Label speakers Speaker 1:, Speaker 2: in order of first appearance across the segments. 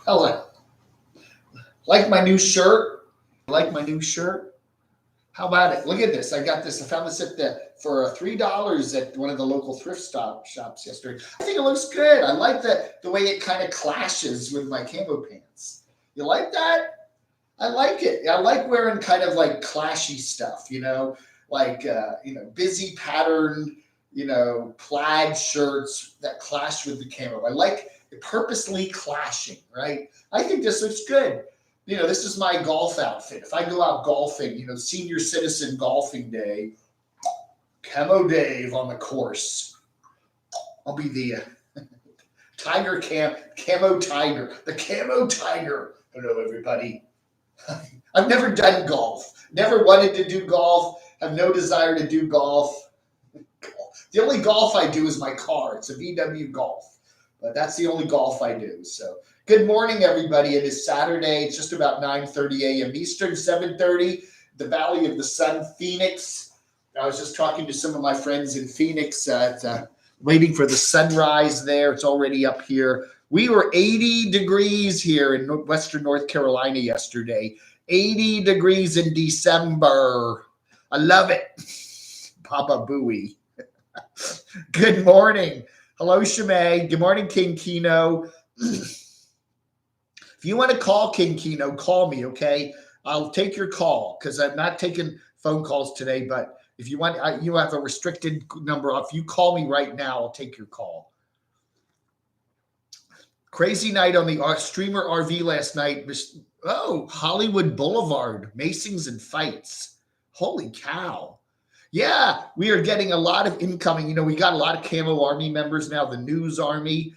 Speaker 1: Hello. Like my new shirt? Like my new shirt? How about it? Look at this. I got this. I found this for $3 at one of the local thrift shops yesterday. I think it looks good. I like the way it kind of clashes with my camo pants. You like that? I like it. I like wearing kind of like clashy stuff, like busy patterned, plaid shirts that clash with the camo. I like it purposely clashing, right? I think this looks good. This is my golf outfit. If I go out golfing, senior citizen golfing day, Camo Dave on the course. I'll be the Camo Tiger, the Camo Tiger. Hello, everybody. I've never done golf. Never wanted to do golf. Have no desire to do golf. The only golf I do is my car. It's a VW Golf. But that's the only golf I do. So good morning, everybody. It is Saturday. It's just about 9:30 a.m. Eastern, 7:30, the Valley of the Sun, Phoenix. I was just talking to some of my friends in Phoenix, waiting for the sunrise there. It's already up here. We were 80 degrees here in Western North Carolina yesterday. 80 degrees in December. I love it. Papa Booey. Good morning. Hello, Shimei. Good morning, King Kino. If you want to call King Kino, call me, okay? I'll take your call because I'm not taking phone calls today. But if you want, you have a restricted number. If you call me right now, I'll take your call. Crazy night on the streamer RV last night. Oh, Hollywood Boulevard, macings and fights. Holy cow. Yeah, we are getting a lot of incoming. We got a lot of Camo Army members now, the News Army.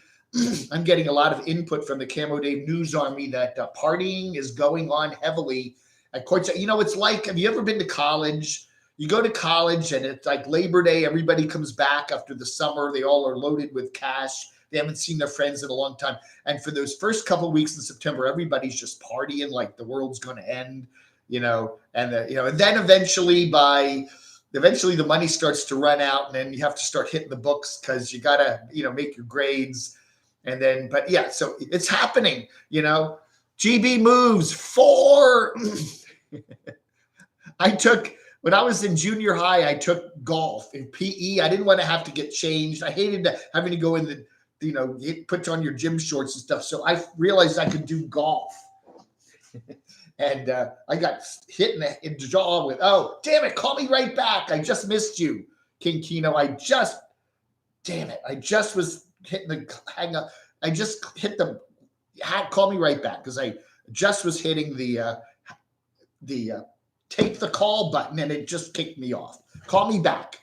Speaker 1: I'm getting a lot of input from the Camo Dave News Army that partying is going on heavily at Quartzsite. It's like, have you ever been to college? You go to college and it's like Labor Day. Everybody comes back after the summer. They all are loaded with cash. They haven't seen their friends in a long time. And for those first couple of weeks in September, everybody's just partying like the world's going to end, and then eventually the money starts to run out, and then you have to start hitting the books because you got to, make your grades. And then, but yeah, so it's happening, GB moves 4. When I was in junior high, I took golf in PE. I didn't want to have to get changed. I hated having to go in put on your gym shorts and stuff. So I realized I could do golf. And I got hit in the jaw with, oh, damn it, call me right back. I just missed you, King Kino. I just was hitting the hang up. I just hit call me right back because I just was hitting the take the call button and it just kicked me off. Call me back.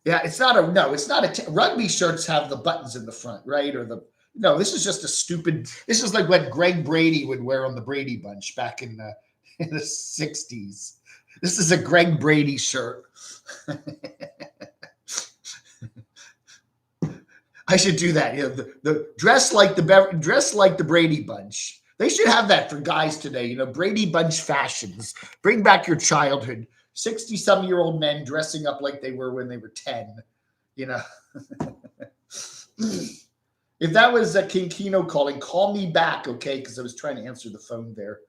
Speaker 1: Yeah, it's not rugby shirts have the buttons in the front, right? No, this is just this is like what Greg Brady would wear on the Brady Bunch back in the 60s. This is a Greg Brady shirt. I should do that. The dress like the Brady Bunch. They should have that for guys today. Brady Bunch fashions. Bring back your childhood. 60-some-year-old men dressing up like they were when they were 10. If that was King Kino calling, call me back, okay? Because I was trying to answer the phone there,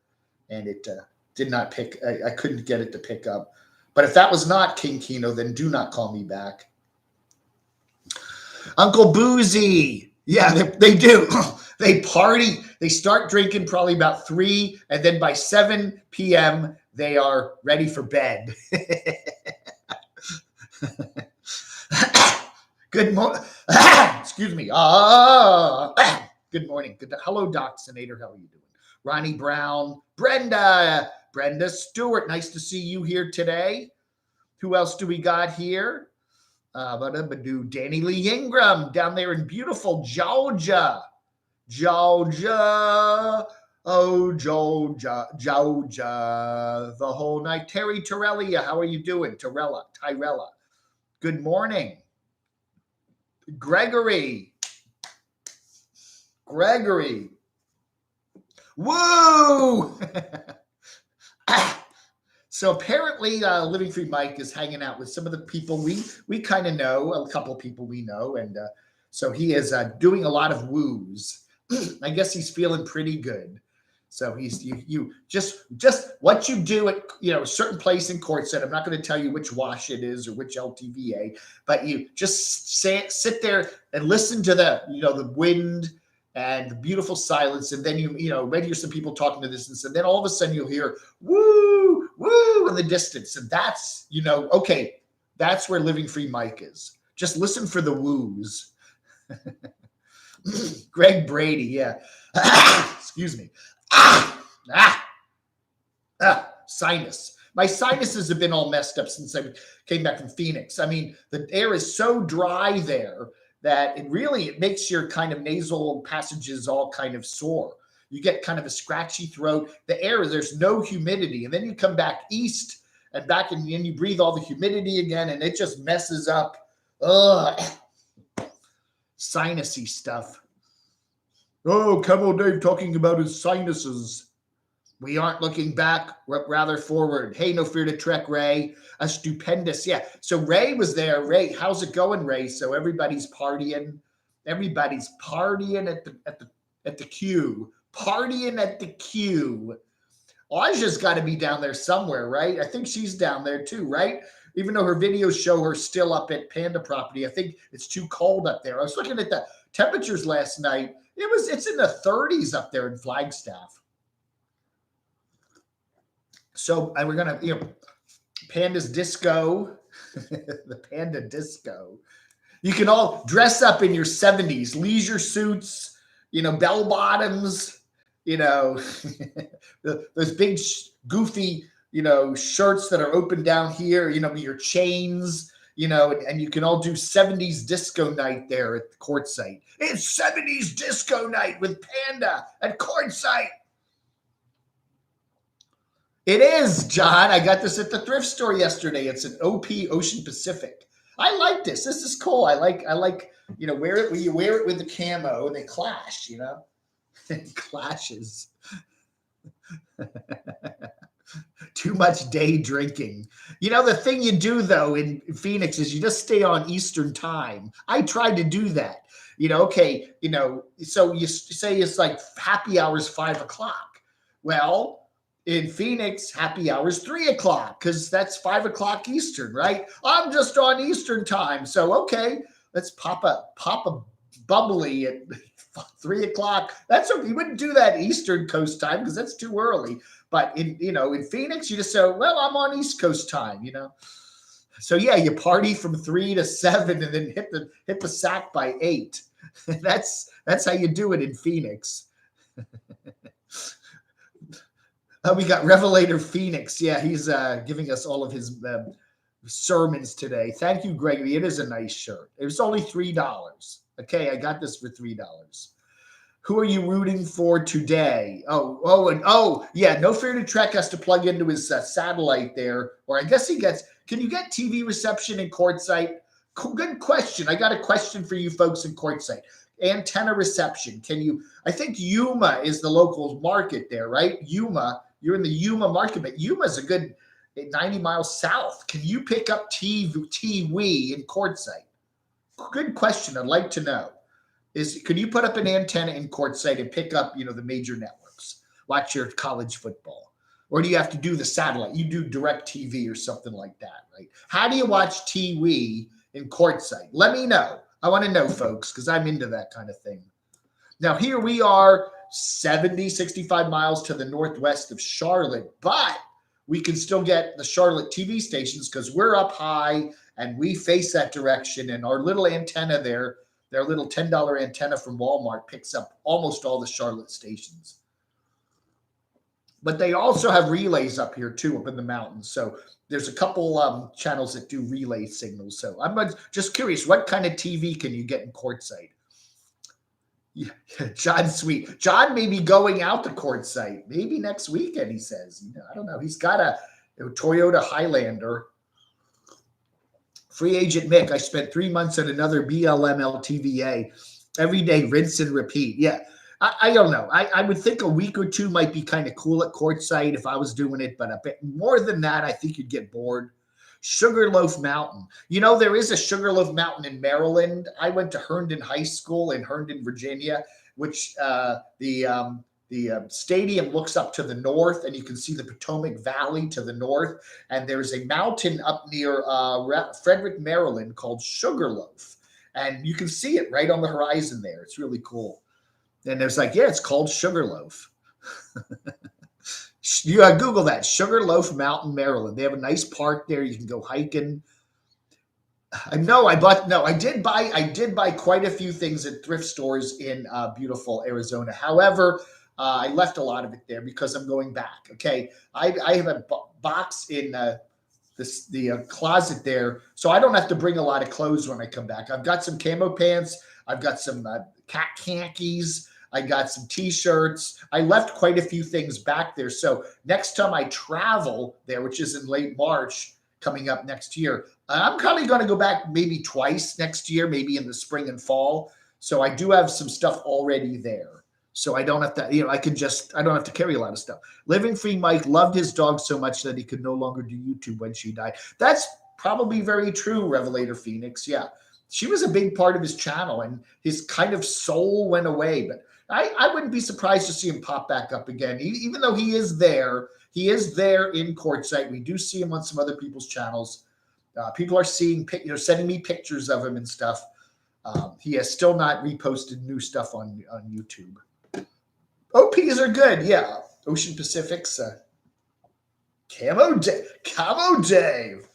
Speaker 1: and it did not pick. I couldn't get it to pick up. But if that was not King Kino, then do not call me back. Uncle Boozy. Yeah, they do. They party. They start drinking probably about 3, and then by 7 p.m., they are ready for bed. Good morning. Excuse me. Good morning. Hello, Doc Senator. How are you doing? Ronnie Brown. Brenda Stewart. Nice to see you here today. Who else do we got here? Danny Lee Ingram down there in beautiful Georgia. Oh, Georgia. The whole night. Terry Torellia. How are you doing? Tyrella. Good morning. Gregory. Woo! So apparently, Living Free Mike is hanging out with some of the people we kind of know, a couple of people we know, and so he is doing a lot of woos. I guess he's feeling pretty good. So he's you just what you do at a certain place in Quartzsite. I'm not going to tell you which wash it is or which LTVA, but you just sit there and listen to the wind and the beautiful silence, and then maybe hear some people talking to the distance, and then all of a sudden you'll hear woo woo in the distance, and that's okay, that's where Living Free Mike is. Just listen for the woos. Greg Brady, yeah. Excuse me. Sinus. My sinuses have been all messed up since I came back from Phoenix. I mean, the air is so dry there that it makes your kind of nasal passages all kind of sore. You get kind of a scratchy throat. The air, there's no humidity. And then you come back east and you breathe all the humidity again, and it just messes up. Sinusy stuff. Oh, Camo Dave talking about his sinuses. We aren't looking back, rather forward. Hey, no fear to trek, Ray. A stupendous, yeah. So Ray was there. Ray, how's it going, Ray? So everybody's partying. Everybody's partying at the queue. Partying at the queue. Aja's got to be down there somewhere, right? I think she's down there too, right? Even though her videos show her still up at Panda property, I think it's too cold up there. I was looking at the temperatures last night. It's in the 30s up there in Flagstaff. So we're gonna, Panda's disco, the Panda disco. You can all dress up in your 70s, leisure suits, bell bottoms, those big goofy, shirts that are open down here, your chains, and you can all do 70s disco night there at the Quartzsite. It's 70s disco night with Panda at Quartzsite. It is, John. I got this at the thrift store yesterday. It's an OP Ocean Pacific. I like this. This is cool. I like, wear it when you wear it with the camo and they clash, It clashes. Too much day drinking. The thing you do, though, in Phoenix is you just stay on Eastern time. I tried to do that. So you say it's like happy hours 5 o'clock. Well, in Phoenix, happy hours 3 o'clock because that's 5 o'clock Eastern, right? I'm just on Eastern time. So, okay, let's pop a bubbly at 3 o'clock. That's okay. You wouldn't do that Eastern Coast time because that's too early. But in Phoenix, you just say, well, I'm on East Coast time, So yeah, you party from 3 to 7 and then hit the sack by 8. That's how you do it in Phoenix. We got Revelator Phoenix. Yeah, he's giving us all of his sermons today. Thank you, Gregory. It is a nice shirt. It was only $3. Okay, I got this for $3. Who are you rooting for today? Yeah, No Fear to Trek has to plug into his satellite there, or I guess can you get TV reception in Quartzsite? Good question. I got a question for you folks in Quartzsite. Antenna reception. I think Yuma is the local market there, right? Yuma, you're in the Yuma market, but Yuma is a good 90 miles south. Can you pick up TV in Quartzsite? Good question. I'd like to know. Could you put up an antenna in Quartzsite and pick up, the major networks, watch your college football? Or do you have to do the satellite? You do direct TV or something like that, right? How do you watch TV in Quartzsite? Let me know. I want to know, folks, because I'm into that kind of thing. Now, here we are 65 miles to the northwest of Charlotte, but we can still get the Charlotte TV stations because we're up high and we face that direction. And our little antenna there, their little $10 antenna from Walmart, picks up almost all the Charlotte stations. But they also have relays up here, too, up in the mountains. So there's a couple channels that do relay signals. So I'm just curious, what kind of TV can you get in Quartzsite? Yeah, John Sweet. John may be going out to Quartzsite. Maybe next weekend, he says. I don't know. He's got a Toyota Highlander. Free agent Mick. I spent 3 months at another BLM LTVA. Every day, rinse and repeat. Yeah. I don't know. I would think a week or two might be kind of cool at Quartzsite if I was doing it, but a bit more than that, I think you'd get bored. Sugarloaf Mountain. You know, there is a Sugarloaf Mountain in Maryland. I went to Herndon High School in Herndon, Virginia, which the stadium looks up to the north, and you can see the Potomac Valley to the north. And there's a mountain up near Frederick, Maryland called Sugarloaf. And you can see it right on the horizon there. It's really cool. And there's like, yeah, it's called Sugarloaf. You Google that, Sugarloaf Mountain, Maryland. They have a nice park there. You can go hiking. I did buy quite a few things at thrift stores in beautiful Arizona. However, I left a lot of it there because I'm going back. Okay, I have a box in the closet there, so I don't have to bring a lot of clothes when I come back. I've got some camo pants. I've got some cat khakis. I got some t-shirts. I left quite a few things back there. So next time I travel there, which is in late March, coming up next year, I'm probably going to go back maybe twice next year, maybe in the spring and fall. So I do have some stuff already there. So I don't have to, I don't have to carry a lot of stuff. Living Free Mike loved his dog so much that he could no longer do YouTube when she died. That's probably very true, Revelator Phoenix. Yeah. She was a big part of his channel, and his kind of soul went away. But I wouldn't be surprised to see him pop back up again, even though he is there. He is there in Quartzsite. We do see him on some other people's channels. People are seeing, sending me pictures of him and stuff. He has still not reposted new stuff on YouTube. OPs are good, yeah. Ocean Pacific's Camo Dave.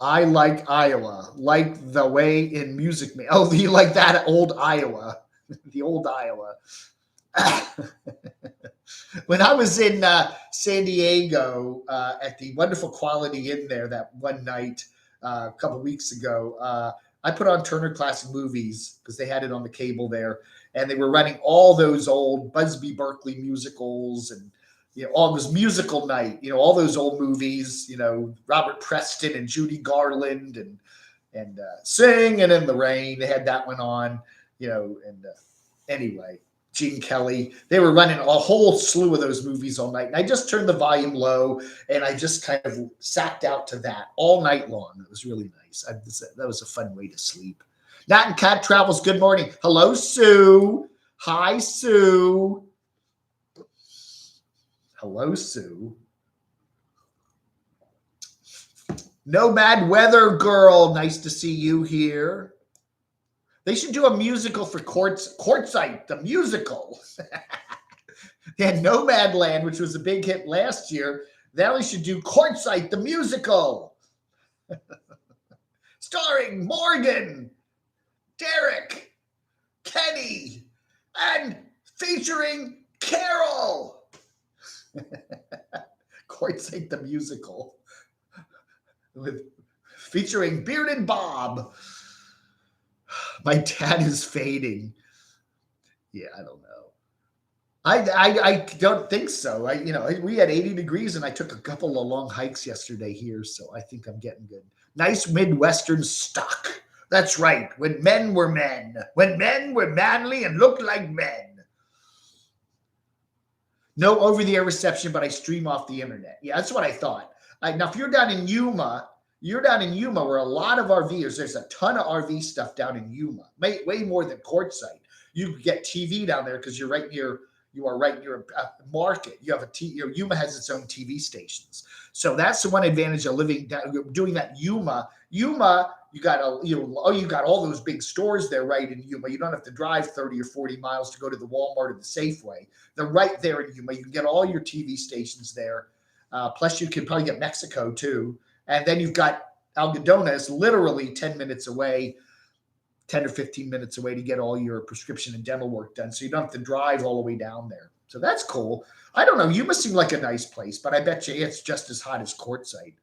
Speaker 1: I like Iowa, like the way in Music Man. Oh, you like that old Iowa, the old Iowa. When I was in San Diego at the wonderful Quality Inn there that one night a couple of weeks ago, I put on Turner Classic Movies because they had it on the cable there, and they were running all those old Busby Berkeley musicals and all this musical night, all those old movies, Robert Preston and Judy Garland and Singing in the Rain. They had that one on, anyway, Gene Kelly. They were running a whole slew of those movies all night. And I just turned the volume low, and I just kind of sacked out to that all night long. It was really nice. That was a fun way to sleep. Nat and Cat Travels, good morning. Hello, Sue. Hi, Sue. Hello, Sue. Nomad Weather Girl, nice to see you here. They should do a musical for Quartzsite, the musical. They had Nomadland, which was a big hit last year. Now they should do Quartzsite, the musical. Starring Morgan, Derek, Kenny, and featuring Carol. Quartzsite the musical featuring Bearded Bob. My dad is fading. Yeah, I don't know. I don't think so. We had 80 degrees and I took a couple of long hikes yesterday here, so I think I'm getting good. Nice Midwestern stock. That's right. When men were men. When men were manly and looked like men. No over-the-air reception, but I stream off the internet. Yeah, that's what I thought. Now, if you're down in Yuma, where a lot of RVers, there's a ton of RV stuff down in Yuma, way more than Quartzsite. You get TV down there because you are right near a market. You have Yuma has its own TV stations. So that's the one advantage of doing that Yuma. Yuma, you got all those big stores there right in Yuma. You don't have to drive 30 or 40 miles to go to the Walmart or the Safeway. They're right there in Yuma. You can get all your TV stations there. Plus you can probably get Mexico too. And then you've got Algodona is literally 10 minutes away, 10 or 15 minutes away to get all your prescription and dental work done. So you don't have to drive all the way down there. So that's cool. I don't know. Yuma seemed like a nice place, but I bet you it's just as hot as Quartzsite.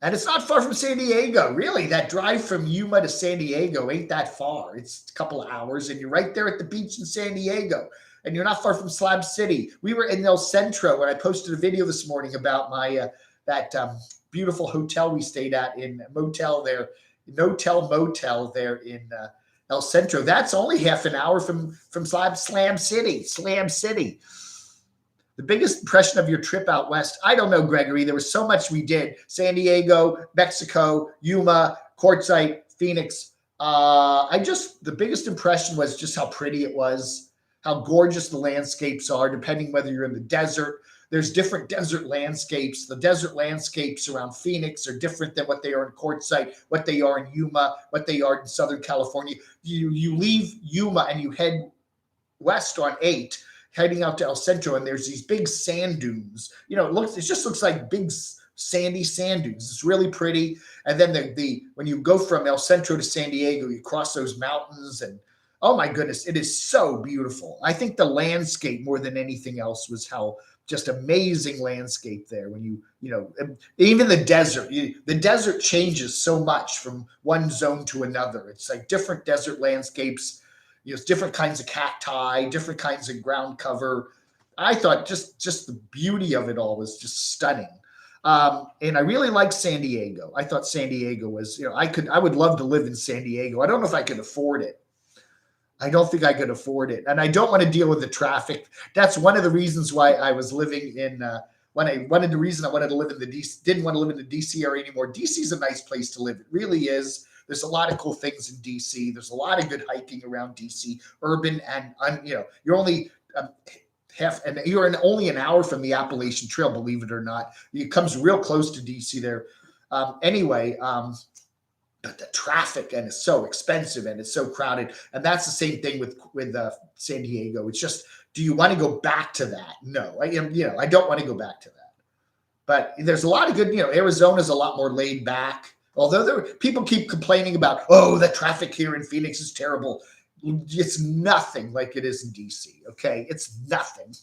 Speaker 1: And it's not far from San Diego. Really, that drive from Yuma to San Diego ain't that far. It's a couple of hours, and you're right there at the beach in San Diego. And you're not far from Slab City. We were in El Centro, and I posted a video this morning about my that beautiful hotel we stayed at in Motel there in El Centro. That's only half an hour from Slam City. Slam City. The biggest impression of your trip out west? I don't know, Gregory. There was so much we did. San Diego, Mexico, Yuma, Quartzsite, Phoenix. The biggest impression was just how pretty it was, how gorgeous the landscapes are, depending whether you're in the desert. There's different desert landscapes. The desert landscapes around Phoenix are different than what they are in Quartzsite, what they are in Yuma, what they are in Southern California. You leave Yuma and you head west on 8, heading out to El Centro, and there's these big sand dunes. It just looks like big sandy sand dunes. It's really pretty. And then when you go from El Centro to San Diego, you cross those mountains, and oh my goodness, it is so beautiful. I think the landscape more than anything else was how just amazing landscape there. When even the desert changes so much from one zone to another. It's like different desert landscapes. Different kinds of cacti, different kinds of ground cover. I thought just the beauty of it all was just stunning. And I really liked San Diego. I thought San Diego was, I would love to live in San Diego. I don't know if I could afford it. I don't think I could afford it. And I don't want to deal with the traffic. That's one of the reasons why I was living in, didn't want to live in the DC area anymore. DC is a nice place to live. It really is. There's a lot of cool things in DC. There's a lot of good hiking around DC, urban, and you're only only an hour from the Appalachian Trail, believe it or not. It comes real close to DC there. But the traffic, and it's so expensive and it's so crowded, and that's the same thing with San Diego. It's just, do you want to go back to that? No, I don't want to go back to that. But there's a lot of good. Arizona's a lot more laid back. Although people keep complaining about, the traffic here in Phoenix is terrible. It's nothing like it is in DC, okay? It's nothing.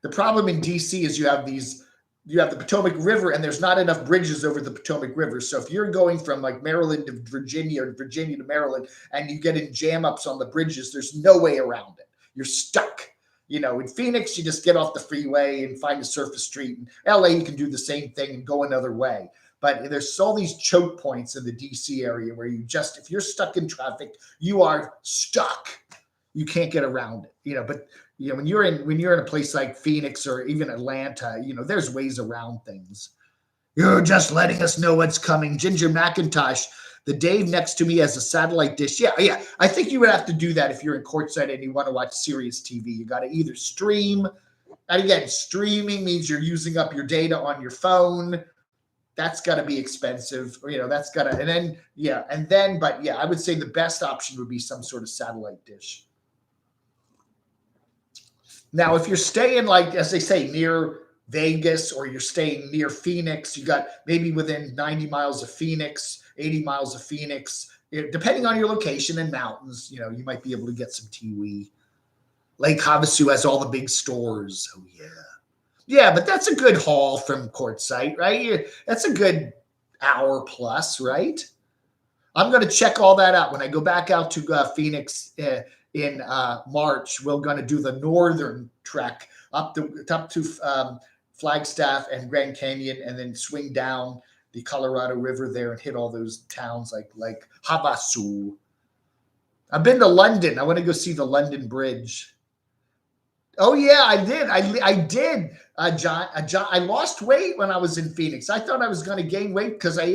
Speaker 1: The problem in DC is you have the Potomac River, and there's not enough bridges over the Potomac River. So if you're going from like Maryland to Virginia, or Virginia to Maryland, and you get in jam-ups on the bridges, there's no way around it. You're stuck. In Phoenix, you just get off the freeway and find a surface street. In LA, you can do the same thing and go another way. But there's all these choke points in the DC area where if you're stuck in traffic, you are stuck. You can't get around it. But when you're in a place like Phoenix or even Atlanta, there's ways around things. You're just letting us know what's coming. Ginger McIntosh, the Dave next to me has a satellite dish. Yeah. I think you would have to do that if you're in Quartzsite and you want to watch Sirius TV. You got to either stream. And again, streaming means you're using up your data on your phone. That's got to be expensive. But I would say the best option would be some sort of satellite dish. Now, if you're staying, like, as they say, near Vegas, or you're staying near Phoenix, you got maybe within 90 miles of Phoenix, 80 miles of Phoenix, depending on your location and mountains, you might be able to get some tiwi. Lake Havasu has all the big stores. Oh, yeah. Yeah, but that's a good haul from Quartzsite, right? That's a good hour plus, right? I'm going to check all that out when I go back out to Phoenix in March. We're going to do the northern trek up to Flagstaff and Grand Canyon, and then swing down the Colorado River there and hit all those towns like Havasu. I've been to London. I want to go see the London Bridge. Oh yeah, I did. I did, John. I lost weight when I was in Phoenix. I thought I was going to gain weight because I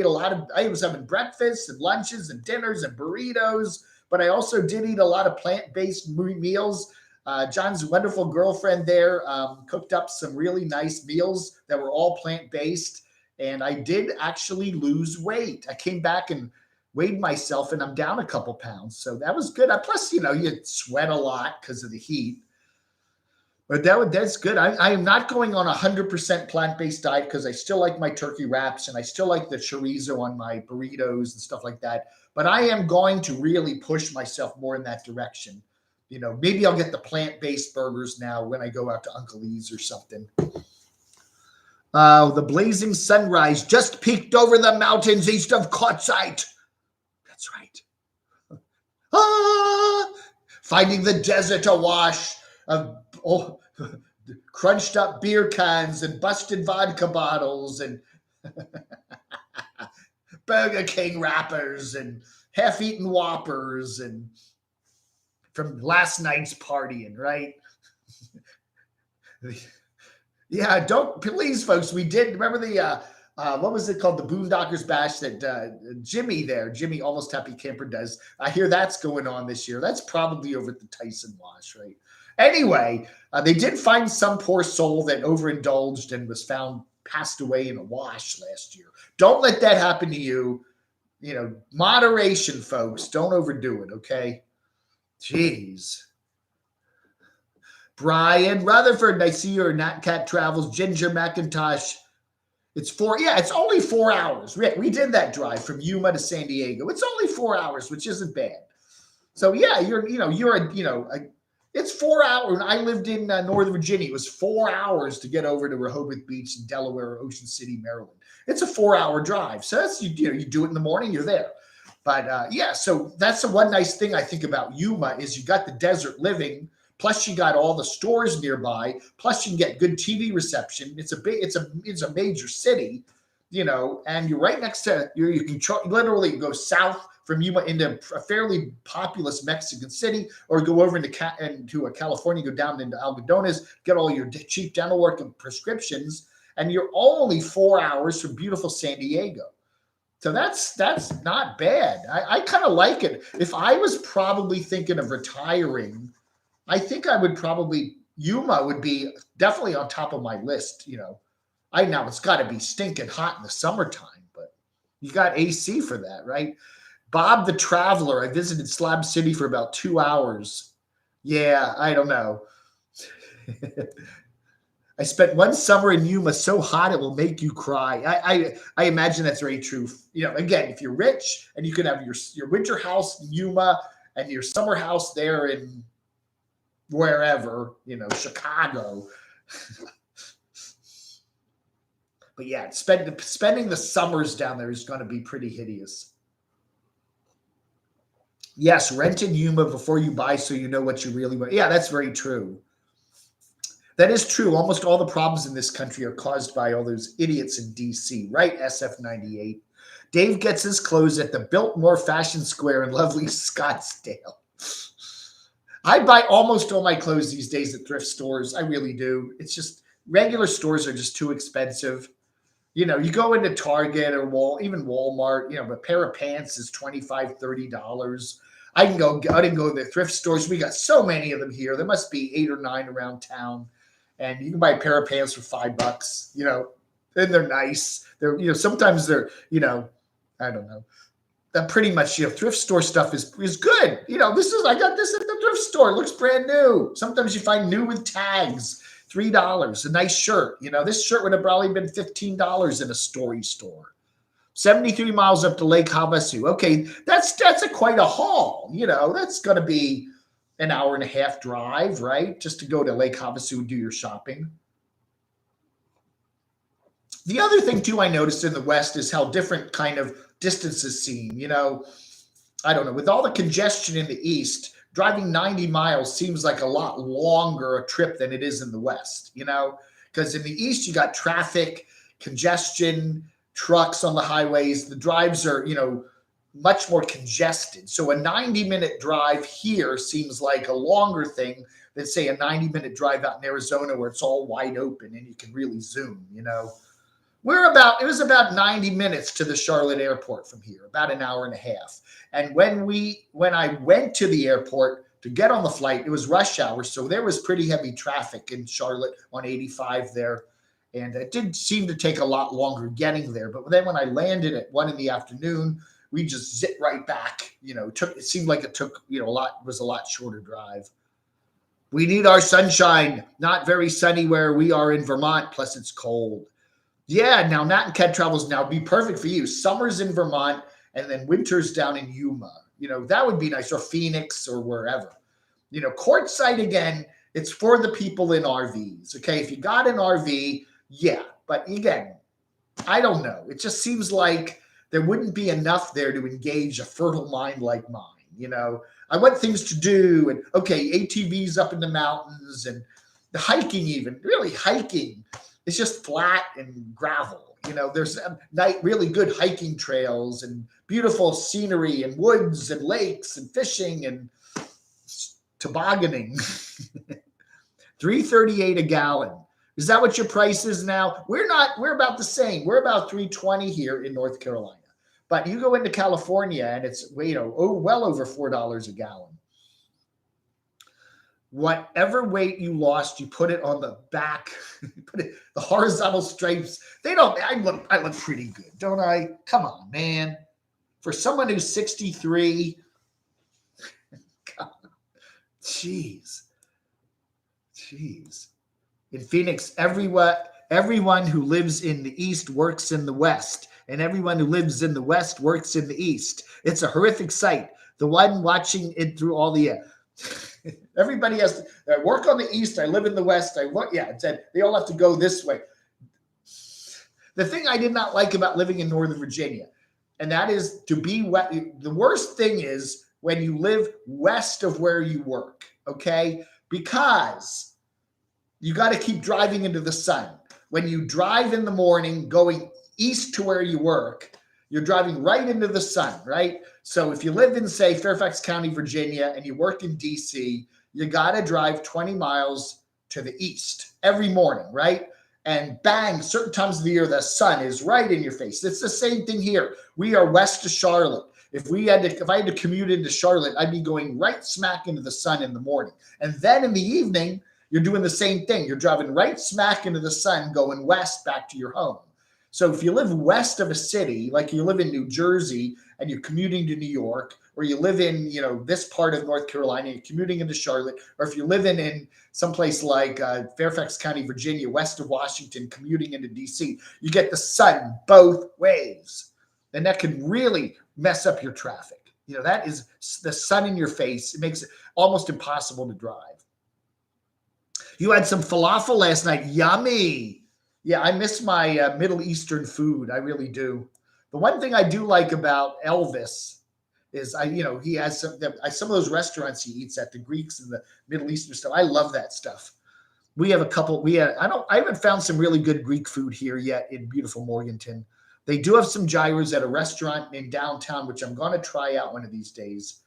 Speaker 1: was having breakfasts and lunches and dinners and burritos, but I also did eat a lot of plant-based meals. John's wonderful girlfriend there cooked up some really nice meals that were all plant-based, and I did actually lose weight. I came back and weighed myself, and I'm down a couple pounds, so that was good. Plus, you sweat a lot because of the heat. But that's good. I am not going on 100% plant-based diet because I still like my turkey wraps and I still like the chorizo on my burritos and stuff like that. But I am going to really push myself more in that direction. Maybe I'll get the plant-based burgers now when I go out to Uncle E's or something. The blazing sunrise just peeked over the mountains east of Quartzsite. That's right. Finding the desert awash of crunched up beer cans and busted vodka bottles and Burger King wrappers and half-eaten Whoppers and from last night's partying, right? Yeah, don't please, folks. We did remember the what was it called? The Boondockers Bash that Jimmy Almost Happy Camper does. I hear that's going on this year. That's probably over at the Tyson Wash, right? Anyway, they did find some poor soul that overindulged and was found passed away in a wash last year. Don't let that happen to you. You know, moderation, folks. Don't overdo it, okay? Jeez. Brian Rutherford, I see your Nat Cat Travels, Ginger McIntosh. It's only 4 hours. We did that drive from Yuma to San Diego. It's only 4 hours, which isn't bad. So yeah, it's 4 hours. When I lived in Northern Virginia, it was 4 hours to get over to Rehoboth Beach in Delaware or Ocean City, Maryland. It's a 4-hour drive. So that's, you do it in the morning, you're there. But yeah, so that's the one nice thing I think about Yuma is you got the desert living. Plus, you got all the stores nearby. Plus, you can get good TV reception. It's a major city, and you're right next to you can literally go south from Yuma into a fairly populous Mexican city, or go over into California, go down into Algodones, get all your cheap dental work and prescriptions, and you're only 4 hours from beautiful San Diego. So that's not bad. I kind of like it. If I was probably thinking of retiring, I think I would Yuma would be definitely on top of my list. I know it's got to be stinking hot in the summertime, but you got AC for that, right? Bob the Traveler, I visited Slab City for about 2 hours. Yeah, I don't know. I spent one summer in Yuma so hot it will make you cry. I imagine that's very true. Again, if you're rich and you can have your winter house in Yuma and your summer house there in wherever, Chicago. But yeah, spending the summers down there is going to be pretty hideous. Yes, rent in Yuma before you buy so you know what you really want. Yeah, that's very true. That is true. Almost all the problems in this country are caused by all those idiots in D.C., right, SF98? Dave gets his clothes at the Biltmore Fashion Square in lovely Scottsdale. I buy almost all my clothes these days at thrift stores. I really do. It's just regular stores are just too expensive. You go into Target or even Walmart, a pair of pants is $25, $30. I can go to the thrift stores. We got so many of them here. There must be 8 or 9 around town. And you can buy a pair of pants for $5, and they're nice. They're, sometimes they're, I don't know. That pretty much, thrift store stuff is good. I got this at the thrift store. It looks brand new. Sometimes you find new with tags, $3, a nice shirt. This shirt would have probably been $15 in a Story store. 73 miles up to Lake Havasu. Okay, that's quite a haul. That's going to be an hour and a half drive, right? Just to go to Lake Havasu and do your shopping. The other thing, too, I noticed in the West is how different kind of distances seem. I don't know. With all the congestion in the East, driving 90 miles seems like a lot longer a trip than it is in the West, because in the East, you got traffic, congestion, trucks on the highways. The drives are, much more congested. So a 90-minute drive here seems like a longer thing than, say, a 90-minute drive out in Arizona where it's all wide open and you can really zoom, It was about 90 minutes to the Charlotte airport from here, about an hour and a half. And when I went to the airport to get on the flight, it was rush hour. So there was pretty heavy traffic in Charlotte on 85 there. And it did seem to take a lot longer getting there. But then when I landed at 1 p.m, we just zip right back. It seemed like it took, was a lot shorter drive. We need our sunshine. Not very sunny where we are in Vermont. Plus it's cold. Yeah, now Nat and Cat Travels now be perfect for you. Summers in Vermont and then winters down in Yuma. That would be nice, or Phoenix or wherever. Quartzsite, again, it's for the people in RVs. Okay, if you got an RV, yeah. But again, I don't know. It just seems like there wouldn't be enough there to engage a fertile mind like mine. I want things to do, and okay, ATVs up in the mountains and the hiking, even really hiking. It's just flat and gravel. There's really good hiking trails and beautiful scenery and woods and lakes and fishing and tobogganing. $3.38 a gallon. Is that what your price is now? We're about the same. We're about $3.20 here in North Carolina. But you go into California and it's well over $4 a gallon. Whatever weight you lost, you put it on the back, the horizontal stripes. I look pretty good, don't I? Come on, man. For someone who's 63, God, jeez. In Phoenix, everyone who lives in the East works in the West, and everyone who lives in the West works in the East. It's a horrific sight. The one watching it through all the everybody has to work on the East. I live in the West. It said they all have to go this way. The thing I did not like about living in Northern Virginia, and that is the worst thing is when you live west of where you work, okay? Because you got to keep driving into the sun. When you drive in the morning going east to where you work, you're driving right into the sun, right? So if you live in, say, Fairfax County, Virginia, and you work in DC, you got to drive 20 miles to the east every morning, right? And bang, certain times of the year, the sun is right in your face. It's the same thing here. We are west of Charlotte. If I had to commute into Charlotte, I'd be going right smack into the sun in the morning. And then in the evening, you're doing the same thing. You're driving right smack into the sun, going west back to your home. So if you live west of a city, like you live in New Jersey and you're commuting to New York, or you live in, this part of North Carolina, you're commuting into Charlotte, or if you're living in someplace like Fairfax County, Virginia, west of Washington, commuting into DC, you get the sun both ways. And that can really mess up your traffic. That is the sun in your face. It makes it almost impossible to drive. You had some falafel last night. Yummy. Yeah, I miss my Middle Eastern food. I really do. The one thing I do like about Elvis is he has some of those restaurants he eats at, the Greeks and the Middle Eastern stuff. I love that stuff. We have a couple. I haven't found some really good Greek food here yet in beautiful Morganton. They do have some gyros at a restaurant in downtown, which I'm going to try out one of these days.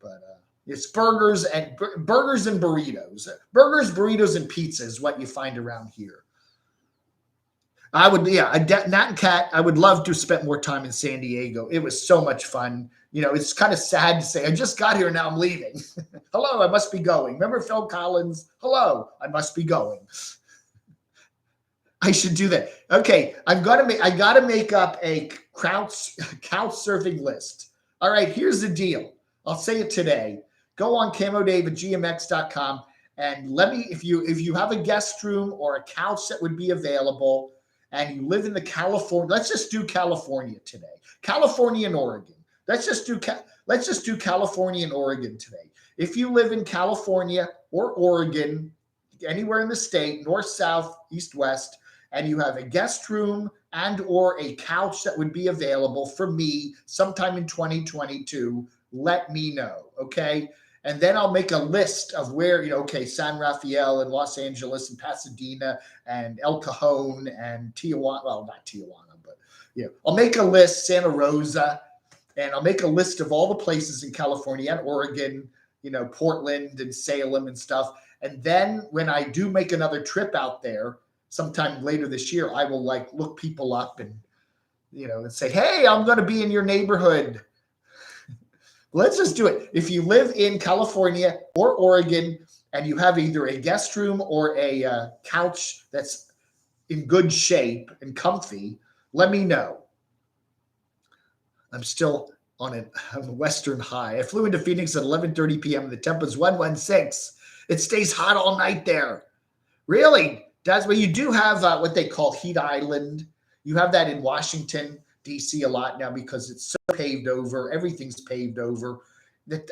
Speaker 1: But it's burgers and burritos. Burgers, burritos, and pizza is what you find around here. Nat and Kat, I would love to have spent more time in San Diego. It was so much fun. It's kind of sad to say, I just got here, now I'm leaving. Hello, I must be going. Remember Phil Collins? Hello, I must be going. I should do that. Okay, I got to make up a couch surfing list. All right, here's the deal. I'll say it today. Go on camodave@gmx.com and let me, if you have a guest room or a couch that would be available, and you live in the California, let's just do California today. California and Oregon. Let's just do California and Oregon today. If you live in California or Oregon, anywhere in the state, north, south, east, west, and you have a guest room and or a couch that would be available for me sometime in 2022, let me know, okay? And then I'll make a list of where, San Rafael and Los Angeles and Pasadena and El Cajon and Tijuana. Well, not Tijuana, but I'll make a list, Santa Rosa, and I'll make a list of all the places in California and Oregon, Portland and Salem and stuff. And then when I do make another trip out there sometime later this year, I will look people up and, and say, hey, I'm going to be in your neighborhood. Let's just do it. If you live in California or Oregon and you have either a guest room or a couch that's in good shape and comfy, let me know. I'm still on a western high. I flew into Phoenix at 11:30 p.m. The temp is 116. It stays hot all night there. Really? That's where you do have what they call heat island. You have that in Washington, D.C. a lot now because it's so paved over. Everything's paved over.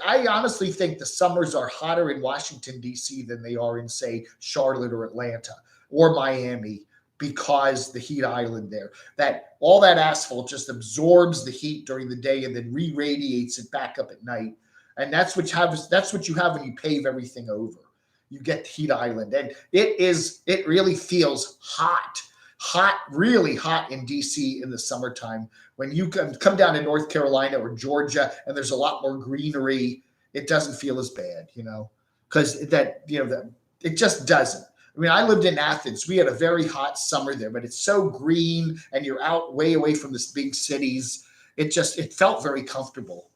Speaker 1: I honestly think the summers are hotter in Washington, D.C. than they are in, say, Charlotte or Atlanta or Miami because the heat island there. That all that asphalt just absorbs the heat during the day and then re-radiates it back up at night. And that's what you have when you pave everything over. you get Heat Island. And it really feels hot, really hot in DC in the summertime. When you come down to North Carolina or Georgia and there's a lot more greenery, it doesn't feel as bad, because it just doesn't. I mean, I lived in Athens. We had a very hot summer there, but it's so green and you're out way away from the big cities. It felt very comfortable.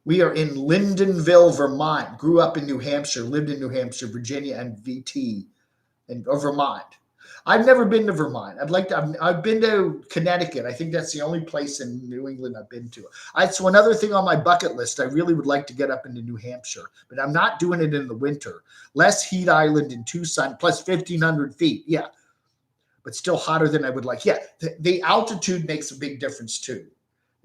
Speaker 1: We are in Lyndonville, Vermont. Grew up in New Hampshire, lived in New Hampshire, Virginia, and VT, or Vermont. I've never been to Vermont. I've been to Connecticut. I think that's the only place in New England I've been to. So another thing on my bucket list, I really would like to get up into New Hampshire, but I'm not doing it in the winter. Less Heat Island in Tucson, plus 1,500 feet. Yeah, but still hotter than I would like. Yeah, the altitude makes a big difference too.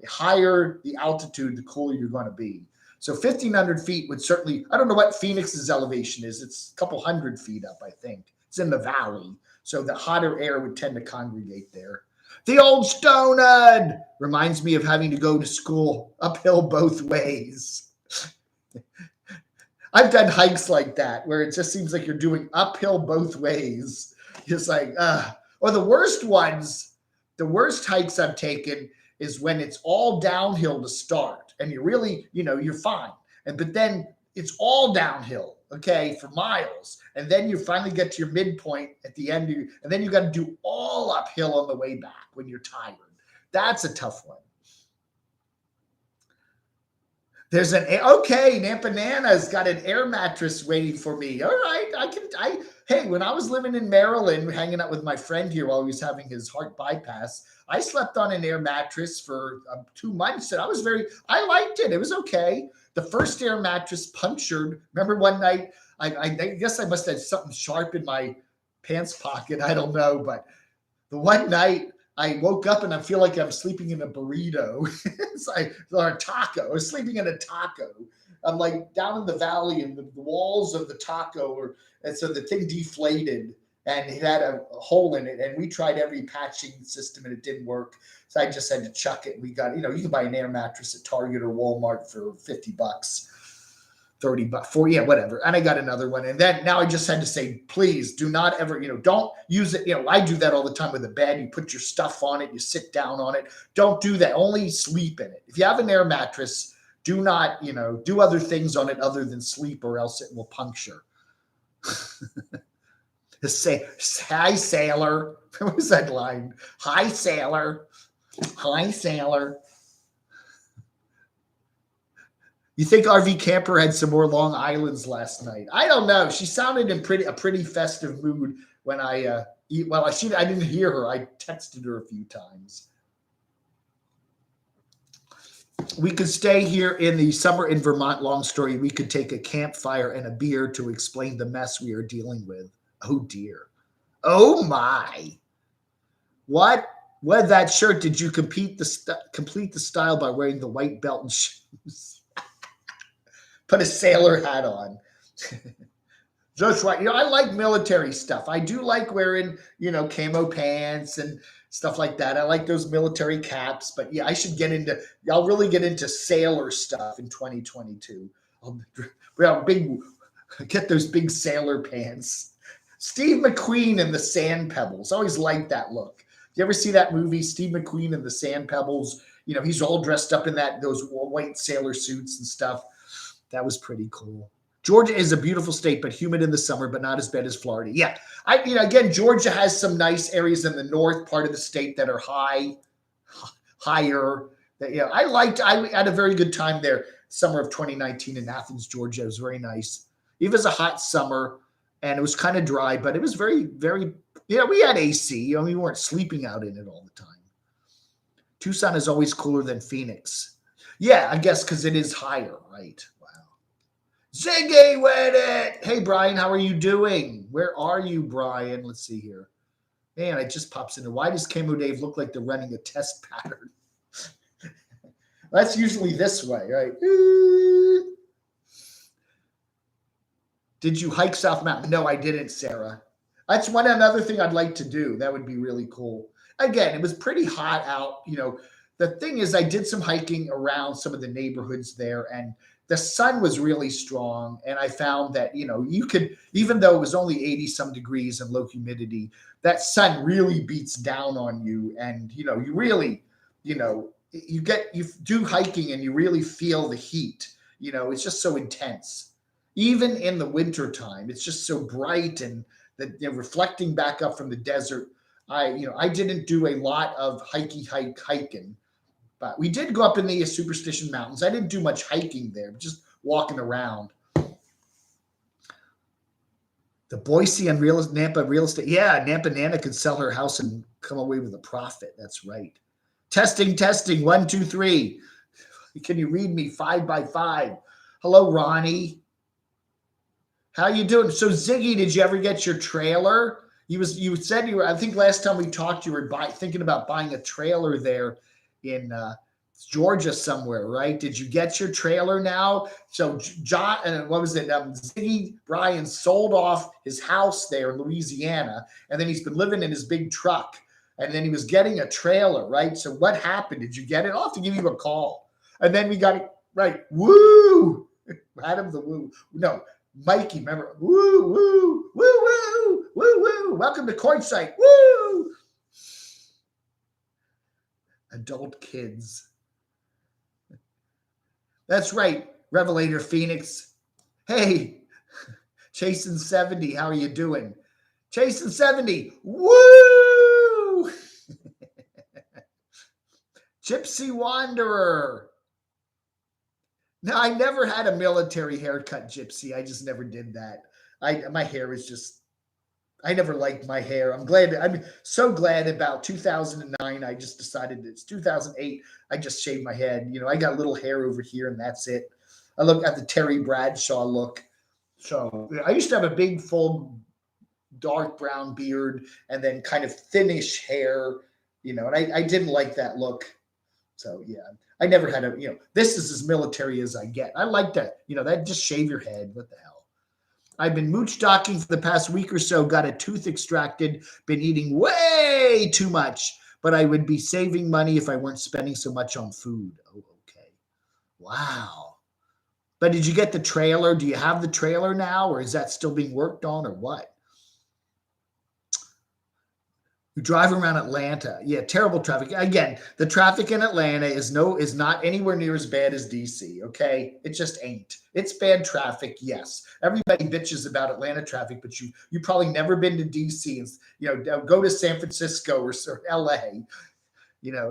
Speaker 1: The higher the altitude, the cooler you're going to be. So 1,500 feet would certainly, I don't know what Phoenix's elevation is. It's a couple hundred feet up, I think. It's in the valley. So the hotter air would tend to congregate there. The old Stoned reminds me of having to go to school uphill both ways. I've done hikes like that where it just seems like you're doing uphill both ways. It's like, or the worst hikes I've taken is when it's all downhill to start and you're really, you're fine. But then it's all downhill, okay, for miles. And then you finally get to your midpoint at the end, and then you got to do all uphill on the way back when you're tired. That's a tough one. There's Nampanana's got an air mattress waiting for me. All right, hey, when I was living in Maryland, hanging out with my friend here while he was having his heart bypass, I slept on an air mattress for 2 months, and I liked it. It was okay. The first air mattress punctured. Remember one night, I guess I must have had something sharp in my pants pocket. I don't know, but the one night I woke up and I feel like I'm sleeping in a burrito. Or a taco. I was sleeping in a taco. I'm like down in the valley and the walls of the taco and so the thing deflated and it had a hole in it. And we tried every patching system and it didn't work. So I just had to chuck it. We got, you can buy an air mattress at Target or Walmart for $50, $30, whatever. And I got another one. And then now I just had to say, please do not ever, don't use it. I do that all the time with a bed. You put your stuff on it, you sit down on it. Don't do that. Only sleep in it. If you have an air mattress, do not, do other things on it other than sleep or else it will puncture. Hi, sailor. What was that line? Hi, sailor. Hi, sailor. You think RV Camper had some more Long Islands last night? I don't know. She sounded in a pretty festive mood when I didn't hear her. I texted her a few times. We could stay here in the summer in Vermont. Long story. We could take a campfire and a beer to explain the mess we are dealing with. Oh dear. Oh my. What? With that shirt, did you complete the style by wearing the white belt and shoes? Put a sailor hat on. Just right. I like military stuff. I do like wearing, camo pants and stuff like that. I like those military caps. But yeah, I'll really get into sailor stuff in 2022. Get those big sailor pants. Steve McQueen and the Sand Pebbles. Always liked that look. You ever see that movie, Steve McQueen and the Sand Pebbles? He's all dressed up in those white sailor suits and stuff. That was pretty cool. Georgia is a beautiful state, but humid in the summer, but not as bad as Florida. Yeah. Again, Georgia has some nice areas in the north part of the state that are higher. I had a very good time there. Summer of 2019 in Athens, Georgia. It was very nice. It was a hot summer and it was kind of dry, but it was very, very, we had AC. We weren't sleeping out in it all the time. Tucson is always cooler than Phoenix. Yeah, I guess because it is higher, right? Wow. Ziggy with it. Hey, Brian, how are you doing? Where are you, Brian? Let's see here. Man, it just pops in. Why does camodave look like they're running a test pattern? That's usually this way, right? Did you hike South Mountain? No, I didn't, Sarah. That's another thing I'd like to do. That would be really cool. Again, it was pretty hot out. the thing is, I did some hiking around some of the neighborhoods there, and the sun was really strong. And I found that, you could, even though it was only 80 some degrees and low humidity, that sun really beats down on you. And, you really, you do hiking and you really feel the heat. It's just so intense. Even in the winter time, it's just so bright and that reflecting back up from the desert. I didn't do a lot of hiking, but we did go up in the Superstition Mountains. I didn't do much hiking there, just walking around. The Boise and Nampa real estate. Yeah, Nampa Nana could sell her house and come away with a profit. That's right. Testing. 1, 2, 3. Can you read me 5 by 5? Hello, Ronnie. How you doing? So Ziggy, did you ever get your trailer? You said you were, I think last time we talked, you were thinking about buying a trailer there in Georgia somewhere, right? Did you get your trailer now? So John, what was it? Ziggy Bryan sold off his house there in Louisiana, and then he's been living in his big truck, and then he was getting a trailer, right? So what happened? Did you get it? I'll have to give you a call. And then we got it right. Woo! Adam the Woo. No. Mikey, remember? Woo, woo, woo, woo, woo, woo. Welcome to Quartzsite. Woo! Adult kids. That's right. Revelator Phoenix. Hey, Chasin 70, how are you doing? Chasin 70. Woo! Gypsy Wanderer. No, I never had a military haircut, Gypsy. I just never did that. My hair is just, I never liked my hair. I'm so glad about 2009. I just decided it's 2008. I just shaved my head. I got a little hair over here and that's it. I look at the Terry Bradshaw look. So I used to have a big, full, dark brown beard and then kind of thinnish hair, and I didn't like that look. So yeah, I never had this is as military as I get. I like that, that just shave your head. What the hell? I've been mooch docking for the past week or so, got a tooth extracted, been eating way too much, but I would be saving money if I weren't spending so much on food. Oh, okay. Wow. But did you get the trailer? Do you have the trailer now, or is that still being worked on, or what? We drive around Atlanta. Yeah, terrible traffic. Again, the traffic in Atlanta is not anywhere near as bad as DC, okay? It just ain't. It's bad traffic, yes. Everybody bitches about Atlanta traffic, but you probably never been to DC and go to San Francisco or LA.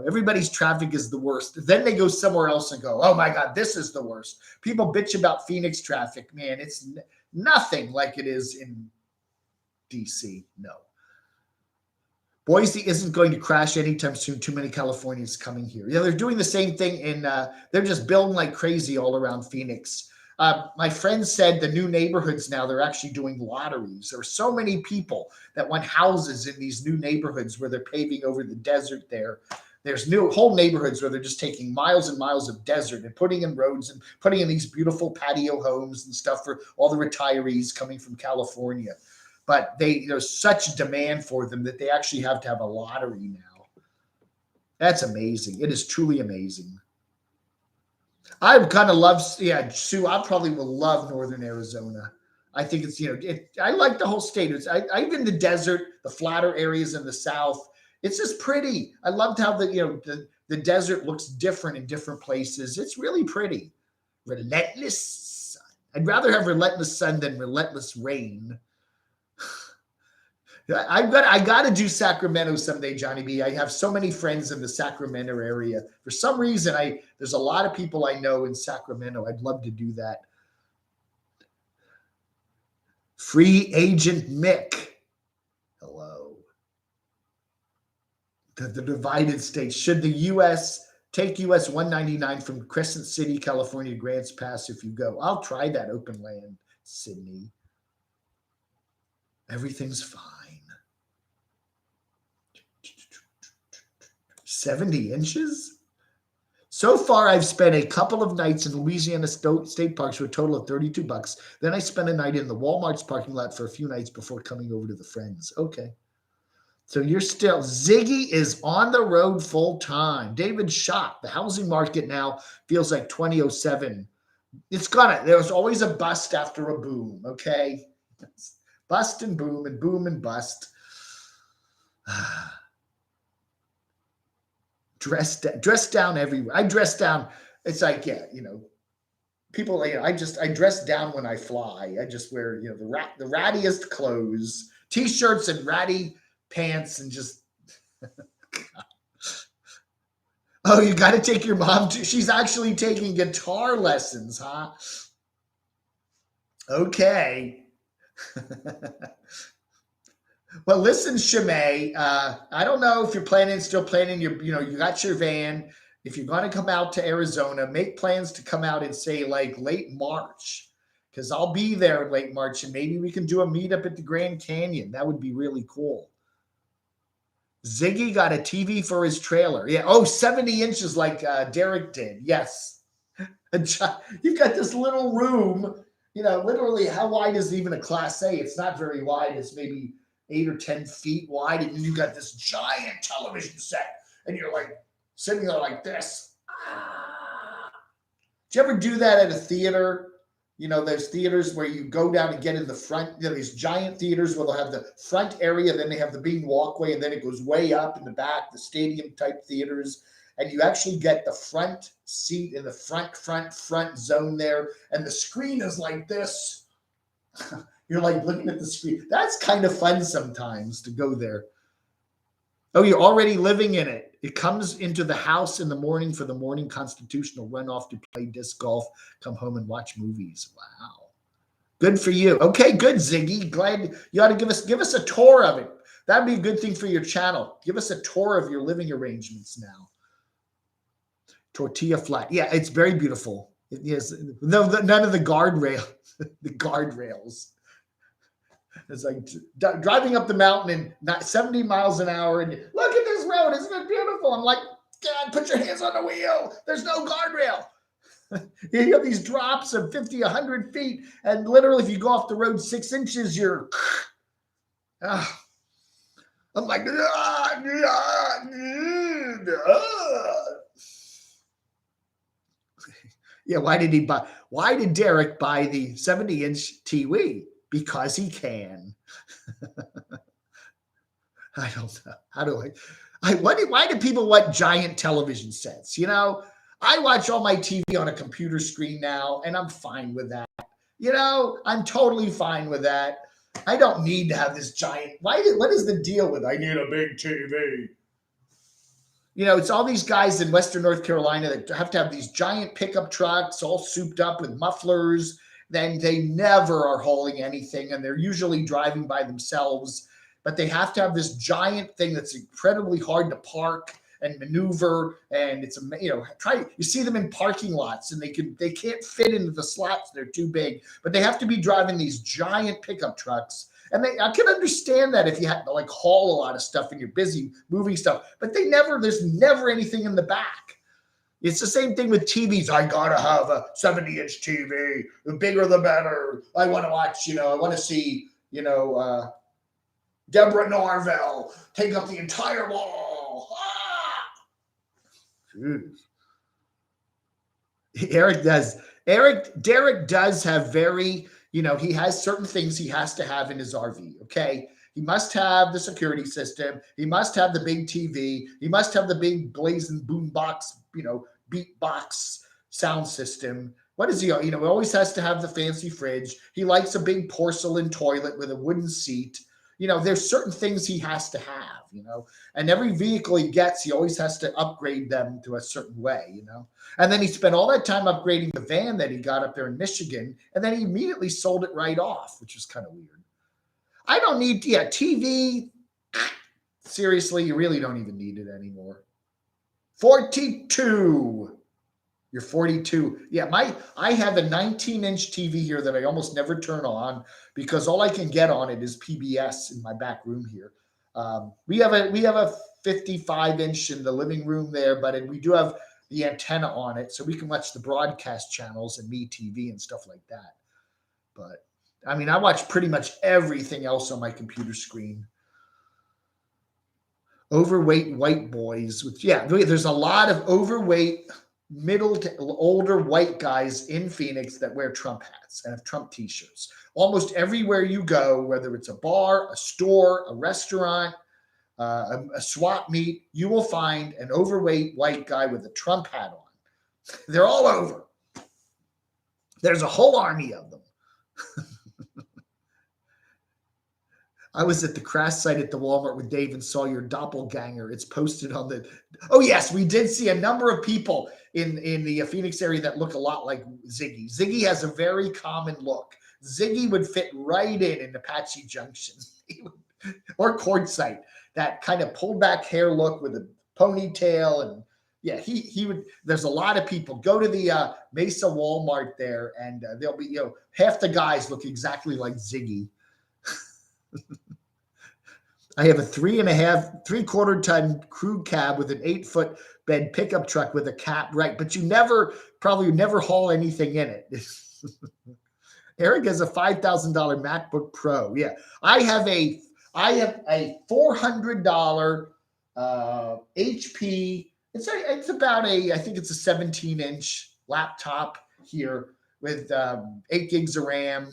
Speaker 1: Everybody's traffic is the worst. Then they go somewhere else and go, oh my God, this is the worst. People bitch about Phoenix traffic. Man, it's nothing like it is in DC. No. Boise isn't going to crash anytime soon. Too many Californians coming here. Yeah, they're doing the same thing they're just building like crazy all around Phoenix. My friend said the new neighborhoods now, they're actually doing lotteries. There are so many people that want houses in these new neighborhoods where they're paving over the desert there. There's whole neighborhoods where they're just taking miles and miles of desert and putting in roads and putting in these beautiful patio homes and stuff for all the retirees coming from California. But there's such demand for them that they actually have to have a lottery now. That's amazing. It is truly amazing. I kind of love, Sue, I probably will love Northern Arizona. I think it's, I like the whole state. Even the desert, the flatter areas in the south, it's just pretty. I loved how the desert looks different in different places. It's really pretty. Relentless sun. I'd rather have relentless sun than relentless rain. I got to do Sacramento someday, Johnny B. I have so many friends in the Sacramento area. For some reason, there's a lot of people I know in Sacramento. I'd love to do that. Free Agent Mick. Hello. The divided states. Should the U.S. take U.S. 199 from Crescent City, California, Grants Pass if you go? I'll try that open land, Sydney. Everything's fine. 70 inches? So far, I've spent a couple of nights in Louisiana state parks for a total of $32. Then I spent a night in the Walmart's parking lot for a few nights before coming over to the friends. Okay. So you're still, Ziggy is on the road full time. David Schott, the housing market now feels like 2007. It's gonna, there's always a bust after a boom, okay? Bust and boom and bust. Dress down everywhere. I dress down. It's like, yeah, people, I dress down when I fly. I just wear, the rattiest clothes, t-shirts and ratty pants and just, oh, you got to take your mom to, she's actually taking guitar lessons, huh? Okay. Well, listen, Shimei, I don't know if you're still planning you got your van. If you're going to come out to Arizona, make plans to come out and say like late March, because I'll be there in late March and maybe we can do a meetup at the Grand Canyon. That would be really cool. Ziggy got a TV for his trailer. Yeah. Oh, 70 inches like Derek did. Yes. You've got this little room, literally how wide is even a Class A? It's not very wide. It's maybe 8 or 10 feet wide. And you got this giant television set and you're like sitting there like this. Did you ever do that at a theater? There's theaters where you go down and get in the front, these giant theaters where they'll have the front area, then they have the main walkway, and then it goes way up in the back, the stadium type theaters. And you actually get the front seat in the front zone there. And the screen is like this. You're like looking at the screen. That's kind of fun sometimes to go there. Oh, you're already living in it. It comes into the house in the morning for the morning constitutional, run off to play disc golf, come home and watch movies. Wow. Good for you. Okay, good, Ziggy. Glad you ought to give us a tour of it. That'd be a good thing for your channel. Give us a tour of your living arrangements now. Tortilla flat. Yeah, it's very beautiful. Yes, none of the guardrails. It's like driving up the mountain and 70 miles an hour, and look at this road. Isn't it beautiful? I'm like, God, put your hands on the wheel. There's no guardrail. You have these drops of 50, 100 feet, and literally if you go off the road 6 inches, you're... I'm like... Yeah, why did Derek buy the 70-inch TV? Because he can. I don't know. How do why do people want giant television sets? I watch all my TV on a computer screen now, and I'm fine with that. I'm totally fine with that. I don't need to have this giant. What is the deal with I need a big TV? It's all these guys in Western North Carolina that have to have these giant pickup trucks all souped up with mufflers. Then they never are hauling anything, and they're usually driving by themselves. But they have to have this giant thing that's incredibly hard to park and maneuver. And it's you see them in parking lots, and they can't fit into the slots; they're too big. But they have to be driving these giant pickup trucks. And I can understand that if you have to like haul a lot of stuff and you're busy moving stuff, but there's never anything in the back. It's the same thing with TVs. I gotta have a 70-inch TV. The bigger, the better. I want to watch, I want to see, Deborah Norville take up the entire wall. Derek does have very, he has certain things he has to have in his RV, okay? He must have the security system. He must have the big TV. He must have the big blazing boom box, beatbox sound system. What is he? He always has to have the fancy fridge. He likes a big porcelain toilet with a wooden seat. There's certain things he has to have, and every vehicle he gets, he always has to upgrade them to a certain way, and then he spent all that time upgrading the van that he got up there in Michigan, and then he immediately sold it right off, which was kind of weird. I don't need, TV. Seriously, you really don't even need it anymore. 42. You're 42. Yeah, I have a 19-inch TV here that I almost never turn on because all I can get on it is PBS in my back room here. We have a 55-inch in the living room there, but we do have the antenna on it, so we can watch the broadcast channels and MeTV and stuff like that. But I watch pretty much everything else on my computer screen. overweight white boys with, yeah, there's a lot of overweight middle to older white guys in Phoenix that wear Trump hats and have Trump t-shirts. Almost everywhere you go, whether it's a bar, a store, a restaurant, a swap meet, you will find an overweight white guy with a Trump hat on. They're all over. There's a whole army of them. I was at the crash site at the Walmart with Dave and saw your doppelganger. It's posted on the. Oh yes, we did see a number of people in the Phoenix area that look a lot like Ziggy. Ziggy has a very common look. Ziggy would fit right in Apache Junction or Quartzsite. That kind of pulled back hair look with a ponytail, and yeah, he would. There's a lot of people go to the Mesa Walmart there, and they'll be, half the guys look exactly like Ziggy. I have a 3.5 ton crew cab with an 8-foot bed pickup truck with a cap, right? But you probably never haul anything in it. Eric has a $5,000 MacBook Pro. Yeah, I have a $400 HP. It's about I think it's a 17-inch laptop here with 8 gigs of RAM.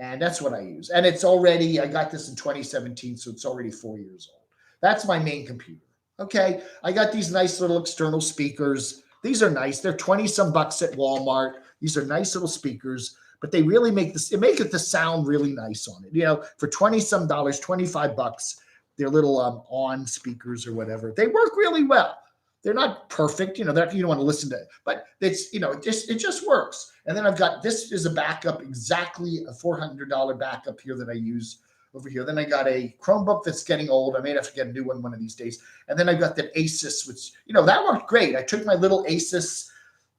Speaker 1: And that's what I use. And it's already, I got this in 2017, so it's already 4 years old. That's my main computer. Okay. I got these nice little external speakers. These are nice. They're 20 some bucks at Walmart. These are nice little speakers, but they really make the sound really nice on it. For 20 some dollars, 25 bucks, they're little on speakers or whatever. They work really well. They're not perfect, you don't want to listen to it, but it's, it just works. And then I've got, this is a backup, exactly a $400 backup here that I use over here. Then I got a Chromebook that's getting old. I may have to get a new one of these days. And then I got that Asus, which, that worked great. I took my little Asus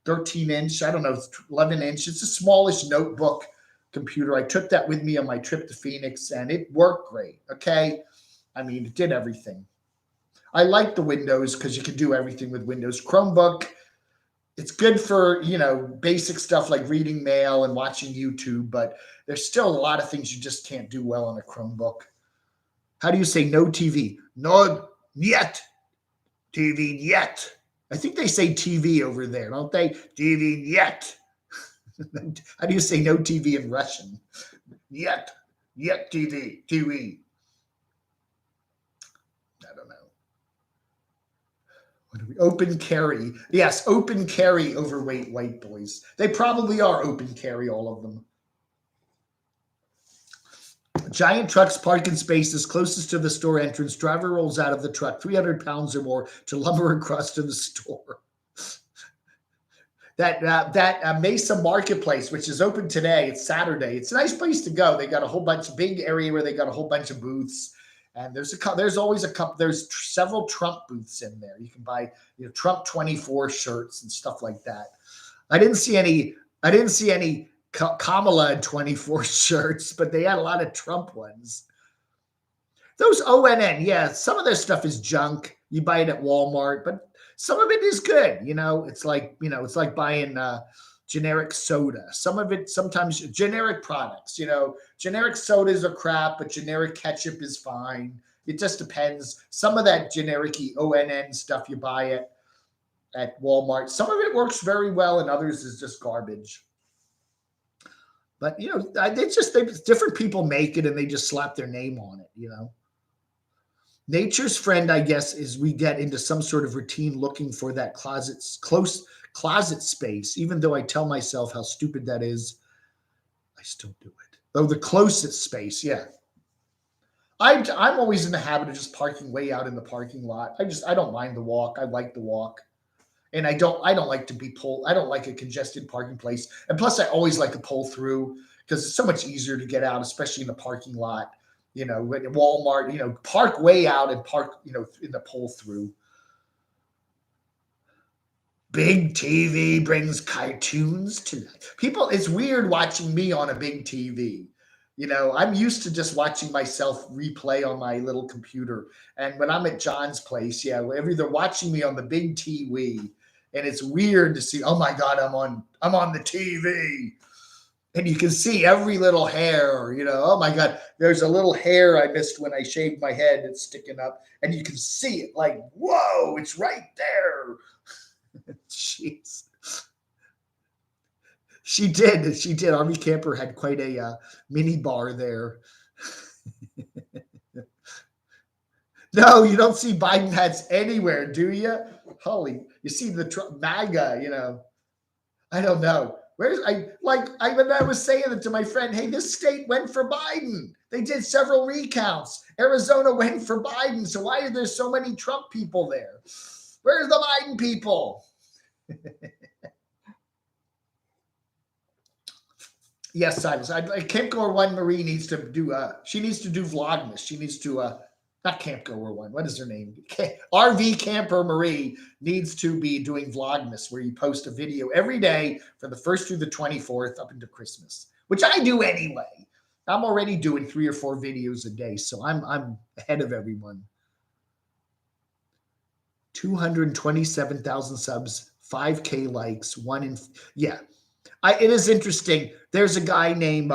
Speaker 1: 13-inch, 11-inch. It's a smallish notebook computer. I took that with me on my trip to Phoenix, and it worked great. Okay. I mean, it did everything. I like the Windows because you can do everything with Windows. Chromebook, it's good for, basic stuff like reading mail and watching YouTube, but there's still a lot of things you just can't do well on a Chromebook. How do you say no TV? No, yet. TV, yet. I think they say TV over there, don't they? TV, yet. How do you say no TV in Russian? Yet. Yet TV. TV. I don't know. Open carry. Yes, open carry overweight white boys. They probably are open carry, all of them. Giant trucks park in spaces closest to the store entrance. Driver rolls out of the truck, 300 pounds or more, to lumber across to the store. That Mesa Marketplace, which is open today, it's Saturday. It's a nice place to go. They got a whole big area where they got a whole bunch of booths. And there's several Trump booths in there. You can buy, Trump 24 shirts and stuff like that. I didn't see any Kamala 24 shirts, but they had a lot of Trump ones. Those ONN, yeah, some of their stuff is junk. You buy it at Walmart, but some of it is good. It's like buying generic soda. Some of it, sometimes generic products, generic sodas are crap, but generic ketchup is fine. It just depends. Some of that generic-y ONN stuff you buy at Walmart, some of it works very well and others is just garbage. But, different people make it and they just slap their name on it, Nature's friend, I guess, is we get into some sort of routine looking for that close closet space, even though I tell myself how stupid that is, I still do it. Though the closest space, yeah. I'm always in the habit of just parking way out in the parking lot. I don't mind the walk. I like the walk. And I don't like to be pulled. I don't like a congested parking place. And plus I always like to pull through because it's so much easier to get out, especially in the parking lot, at Walmart, park way out and park, in the pull through. Big TV brings cartoons to people. It's weird watching me on a big TV. I'm used to just watching myself replay on my little computer. And when I'm at John's place, yeah, they're watching me on the big TV, and it's weird to see, oh my God, I'm on the TV. And you can see every little hair, oh my God, there's a little hair I missed when I shaved my head. It's sticking up and you can see it like, whoa, it's right there. Jeez. She did. She did. Army Camper had quite a mini bar there. No, you don't see Biden hats anywhere, do you? Holy, you see the MAGA, I don't know. When I was saying it to my friend, hey, this state went for Biden. They did several recounts. Arizona went for Biden. So why are there so many Trump people there? Where's the Biden people? Yes, Silas. Camp Goer One Marie needs to do. She needs to do Vlogmas. She needs to. Not Camp Goer One. What is her name? RV Camper Marie needs to be doing Vlogmas, where you post a video every day from the 1st through the 24th up into Christmas, which I do anyway. I'm already doing 3 or 4 videos a day, so I'm ahead of everyone. 227,000 subs, 5K likes, yeah. It is interesting. There's a guy named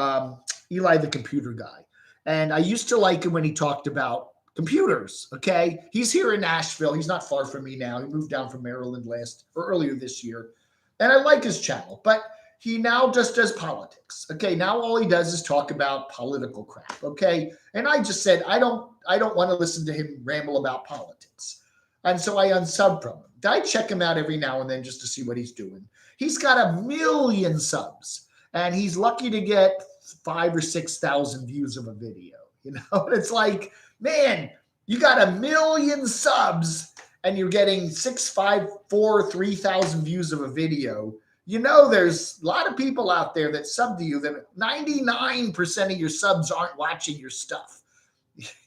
Speaker 1: Eli the Computer Guy, and I used to like him when he talked about computers. Okay, he's here in Nashville. He's not far from me now. He moved down from Maryland earlier this year, and I like his channel. But he now just does politics. Okay, now all he does is talk about political crap. Okay, and I just said I don't want to listen to him ramble about politics, and so I unsub from him. I check him out every now and then just to see what he's doing. He's got 1 million subs, and he's lucky to get 5,000 or 6,000 views of a video. It's like, man, you got 1 million subs, and you're getting 3,000 views of a video. There's a lot of people out there that sub to you that 99% of your subs aren't watching your stuff.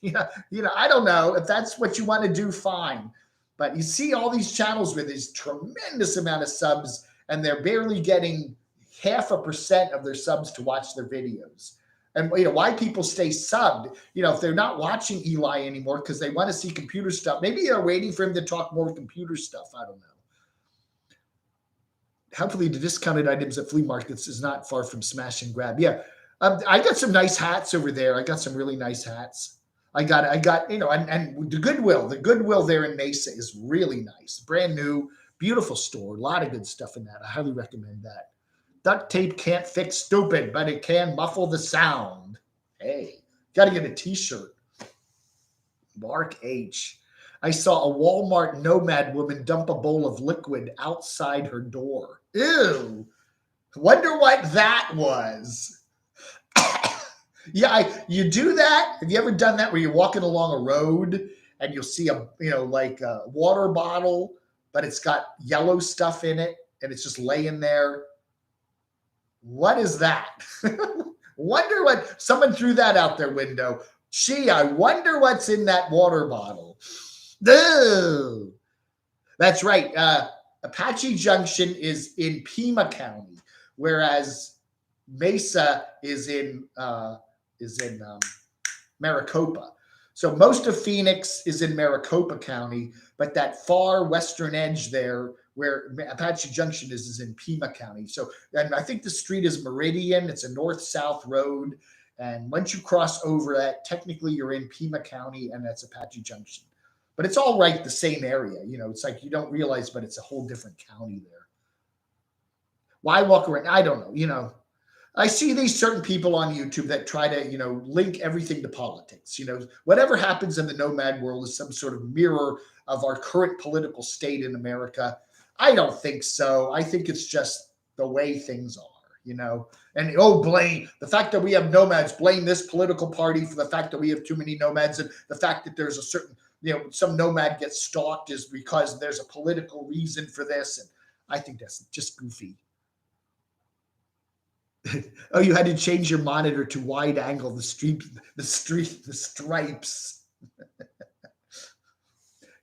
Speaker 1: I don't know if that's what you want to do. Fine. But you see all these channels with this tremendous amount of subs, and they're barely getting 0.5% of their subs to watch their videos. And why people stay subbed, if they're not watching Eli anymore because they want to see computer stuff, maybe they're waiting for him to talk more computer stuff. I don't know. Hopefully the discounted items at flea markets is not far from smash and grab. Yeah. I got some nice hats over there. I got some really nice hats. I got, and the Goodwill there in Mesa is really nice. Brand new, beautiful store. A lot of good stuff in that. I highly recommend that. Duct tape can't fix stupid, but it can muffle the sound. Hey, got to get a t-shirt. Mark H. I saw a Walmart nomad woman dump a bowl of liquid outside her door. Ew. Wonder what that was. Yeah, you do that. Have you ever done that where you're walking along a road and you'll see a water bottle, but it's got yellow stuff in it and it's just laying there? What is that? Wonder what someone threw that out their window. Gee, I wonder what's in that water bottle. Ugh. That's right. Apache Junction is in Pima County, whereas Mesa is in Maricopa. So most of Phoenix is in Maricopa County, but that far western edge there where Apache Junction is in Pima County. So, and I think the street is Meridian. It's a north-south road. And once you cross over that, technically you're in Pima County, and that's Apache Junction. But it's all right, the same area. It's like you don't realize, but it's a whole different county there. Why walk around? I don't know. I see these certain people on YouTube that try to, link everything to politics. Whatever happens in the nomad world is some sort of mirror of our current political state in America. I don't think so. I think it's just the way things are, and blame the fact that we have nomads, blame this political party for the fact that we have too many nomads, and the fact that there's a certain, some nomad gets stalked is because there's a political reason for this. And I think that's just goofy. Oh, you had to change your monitor to wide angle, the stripes.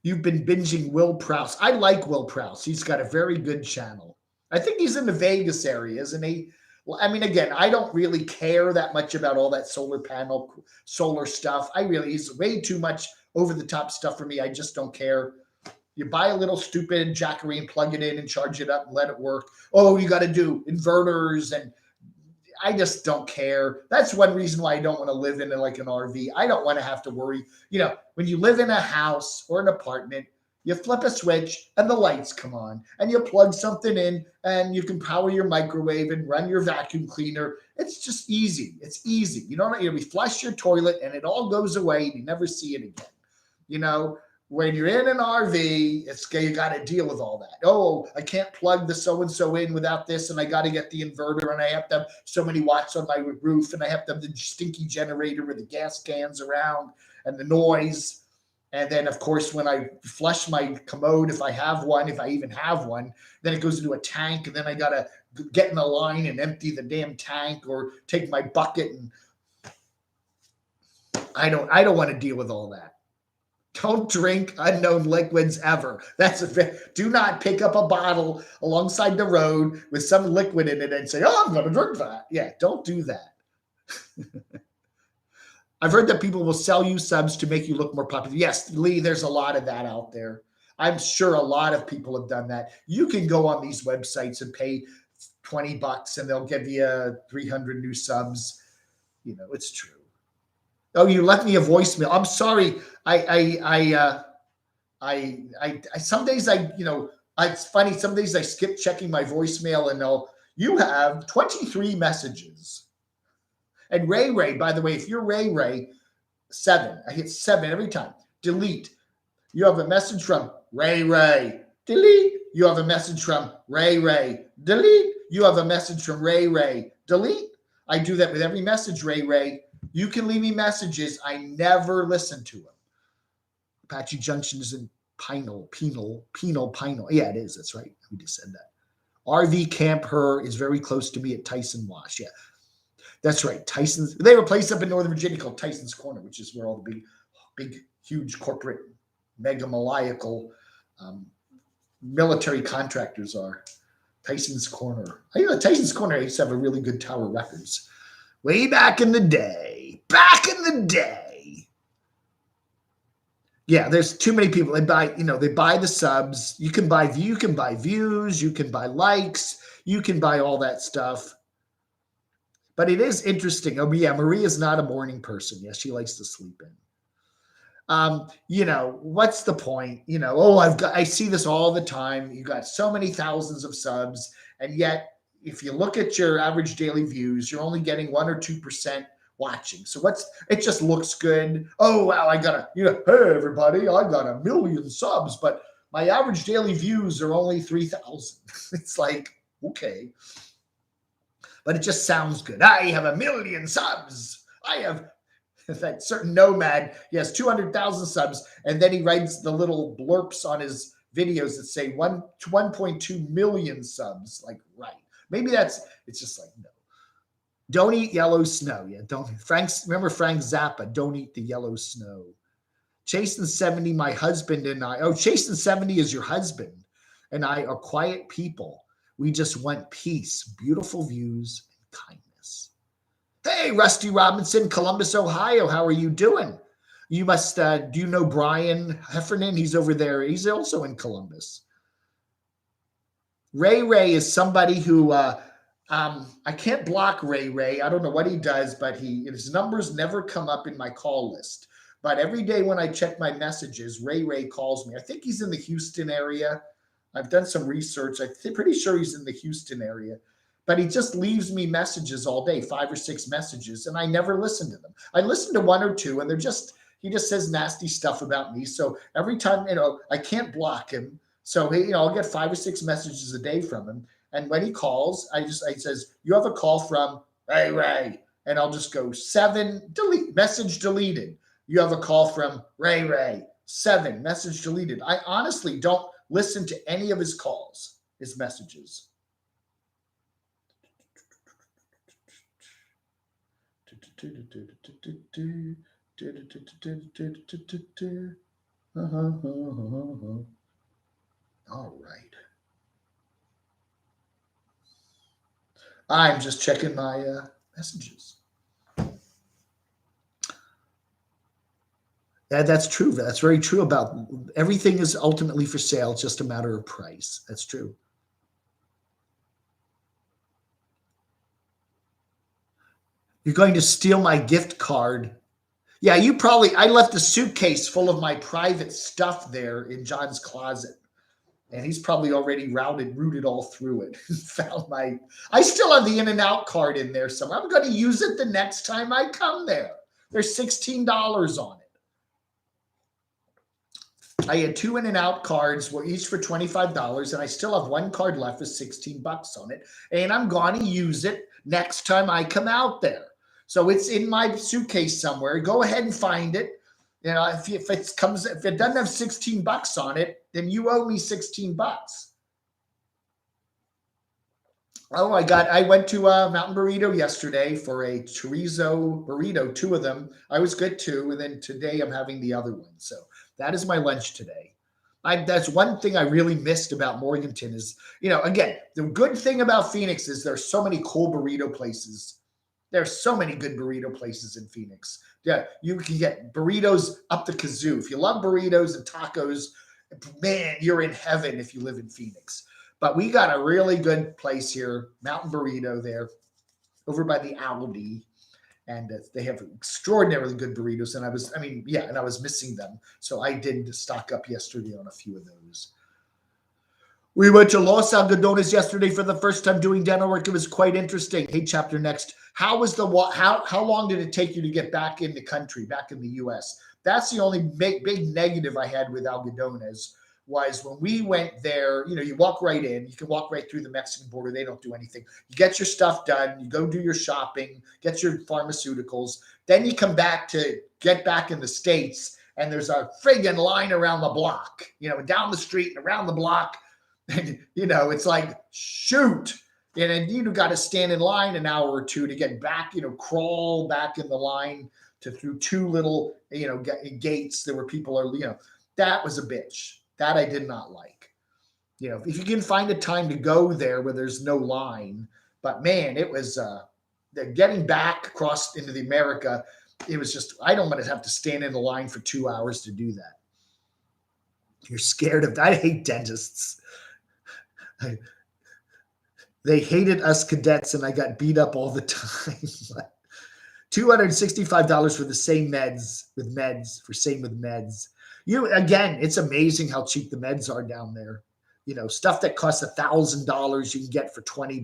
Speaker 1: You've been binging Will Prowse. I like Will Prowse. He's got a very good channel. I think he's in the Vegas area, isn't he? Well, I mean, again, I don't really care that much about all that solar stuff. He's way too much over the top stuff for me. I just don't care. You buy a little stupid Jackery and plug it in and charge it up and let it work. Oh, you got to do inverters and I just don't care. That's one reason why I don't want to live in like an RV. I don't want to have to worry. When you live in a house or an apartment, you flip a switch and the lights come on, and you plug something in and you can power your microwave and run your vacuum cleaner. It's just easy. It's easy. You flush your toilet and it all goes away and you never see it again. When you're in an RV, you got to deal with all that. Oh, I can't plug the so-and-so in without this, and I got to get the inverter, and I have to have so many watts on my roof, and I have to have the stinky generator with the gas cans around and the noise. And then, of course, when I flush my commode, if I even have one, then it goes into a tank, and then I got to get in a line and empty the damn tank or take my bucket. And I don't want to deal with all that. Don't drink unknown liquids ever. Do not pick up a bottle alongside the road with some liquid in it and say, "Oh, I'm going to drink that." Yeah, don't do that. I've heard that people will sell you subs to make you look more popular. Yes, Lee, there's a lot of that out there. I'm sure a lot of people have done that. You can go on these websites and pay $20 and they'll give you 300 new subs. It's true. Oh, you left me a voicemail. I'm sorry. I some days it's funny. Some days I skip checking my voicemail and you have 23 messages. And Ray, by the way, if you're Ray, 7. I hit 7 every time. Delete. You have a message from Ray. Delete. You have a message from Ray. Delete. You have a message from Ray. Delete. I do that with every message, Ray. You can leave me messages. I never listen to them. Apache Junction is in Pinal. Yeah, it is. That's right. We just said that. RV Camp Her is very close to me at Tyson Wash. Yeah, that's right. Tyson's. They have a place up in Northern Virginia called Tyson's Corner, which is where all the big, huge corporate, megamaniacal military contractors are. Tyson's Corner. Tyson's Corner used to have a really good Tower Records. Way back in the day. Yeah, there's too many people. They buy the subs. You can buy views, you can buy likes, you can buy all that stuff. But it is interesting. Oh, yeah, Maria's not a morning person. Yes, she likes to sleep in. What's the point? I see this all the time. You got so many thousands of subs, and yet if you look at your average daily views, you're only getting 1 or 2% watching. So it just looks good. Oh, wow, hey, everybody, I got 1 million subs, but my average daily views are only 3,000. It's like, okay. But it just sounds good. I have 1 million subs. I have that certain nomad. He has 200,000 subs, and then he writes the little blurps on his videos that say 1.2 million subs. Like, right. Maybe it's just like, no. Don't eat yellow snow. Yeah, don't. Remember Frank Zappa, don't eat the yellow snow. Chasen 70, my husband and I. Oh, Chasen 70 is your husband. And I are quiet people. We just want peace, beautiful views, and kindness. Hey, Rusty Robinson, Columbus, Ohio. How are you doing? You must, do you know Brian Heffernan? He's over there. He's also in Columbus. Ray is somebody who, I can't block Ray. I don't know what he does, but his numbers never come up in my call list. But every day when I check my messages, Ray calls me. I think he's in the Houston area. I've done some research. I'm pretty sure he's in the Houston area. But he just leaves me messages all day, 5 or 6 messages, and I never listen to them. I listen to 1 or 2, and he just says nasty stuff about me. So every time, I can't block him. So, I'll get 5 or 6 messages a day from him. And when he calls, he says, you have a call from Ray. And I'll just go 7, delete, message deleted. You have a call from Ray. 7, message deleted. I honestly don't listen to any of his calls, his messages. All right. I'm just checking my messages. That's true. That's very true about everything is ultimately for sale. It's just a matter of price. That's true. You're going to steal my gift card. Yeah, I left a suitcase full of my private stuff there in John's closet. And he's probably already rooted all through it. I still have the In-N-Out card in there somewhere. I'm going to use it the next time I come there. There's $16 on it. I had 2 In-N-Out cards, were each for $25, and I still have one card left with $16 on it. And I'm going to use it next time I come out there. So it's in my suitcase somewhere. Go ahead and find it. You know, if it doesn't have $16 on it, then you owe me $16. Oh, I went to Mountain Burrito yesterday for a chorizo burrito, 2 of them. I was good too, and then today I'm having the other one. So that is my lunch today. That's one thing I really missed about Morganton is, again, the good thing about Phoenix is there's so many cool burrito places. There's so many good burrito places in Phoenix. Yeah, you can get burritos up the kazoo. If you love burritos and tacos, man, you're in heaven if you live in Phoenix. But we got a really good place here, Mountain Burrito there, over by the Aldi. And they have extraordinarily good burritos. And I was missing them. So I did stock up yesterday on a few of those. We went to Los Algodones yesterday for the first time doing dental work. It was quite interesting. Hey, chapter next. How long did it take you to get back in the country, back in the U.S.? That's the only big negative I had with Algodones was when we went there, you walk right in. You can walk right through the Mexican border. They don't do anything. You get your stuff done. You go do your shopping, get your pharmaceuticals. Then you come back to get back in the States, and there's a friggin' line around the block, down the street and around the block. And, it's like, shoot. And then you got to stand in line an hour or two to get back, crawl back in the line through 2 little, gates. There were people, that was a bitch. That I did not like. If you can find a time to go there where there's no line. But, man, it was getting back across into the America. It was just, I don't want to have to stand in the line for 2 hours to do that. You're scared of that. I hate dentists. They hated us cadets, and I got beat up all the time. $265 for the same meds with meds. Again, it's amazing how cheap the meds are down there. Stuff that costs $1,000 you can get for $20.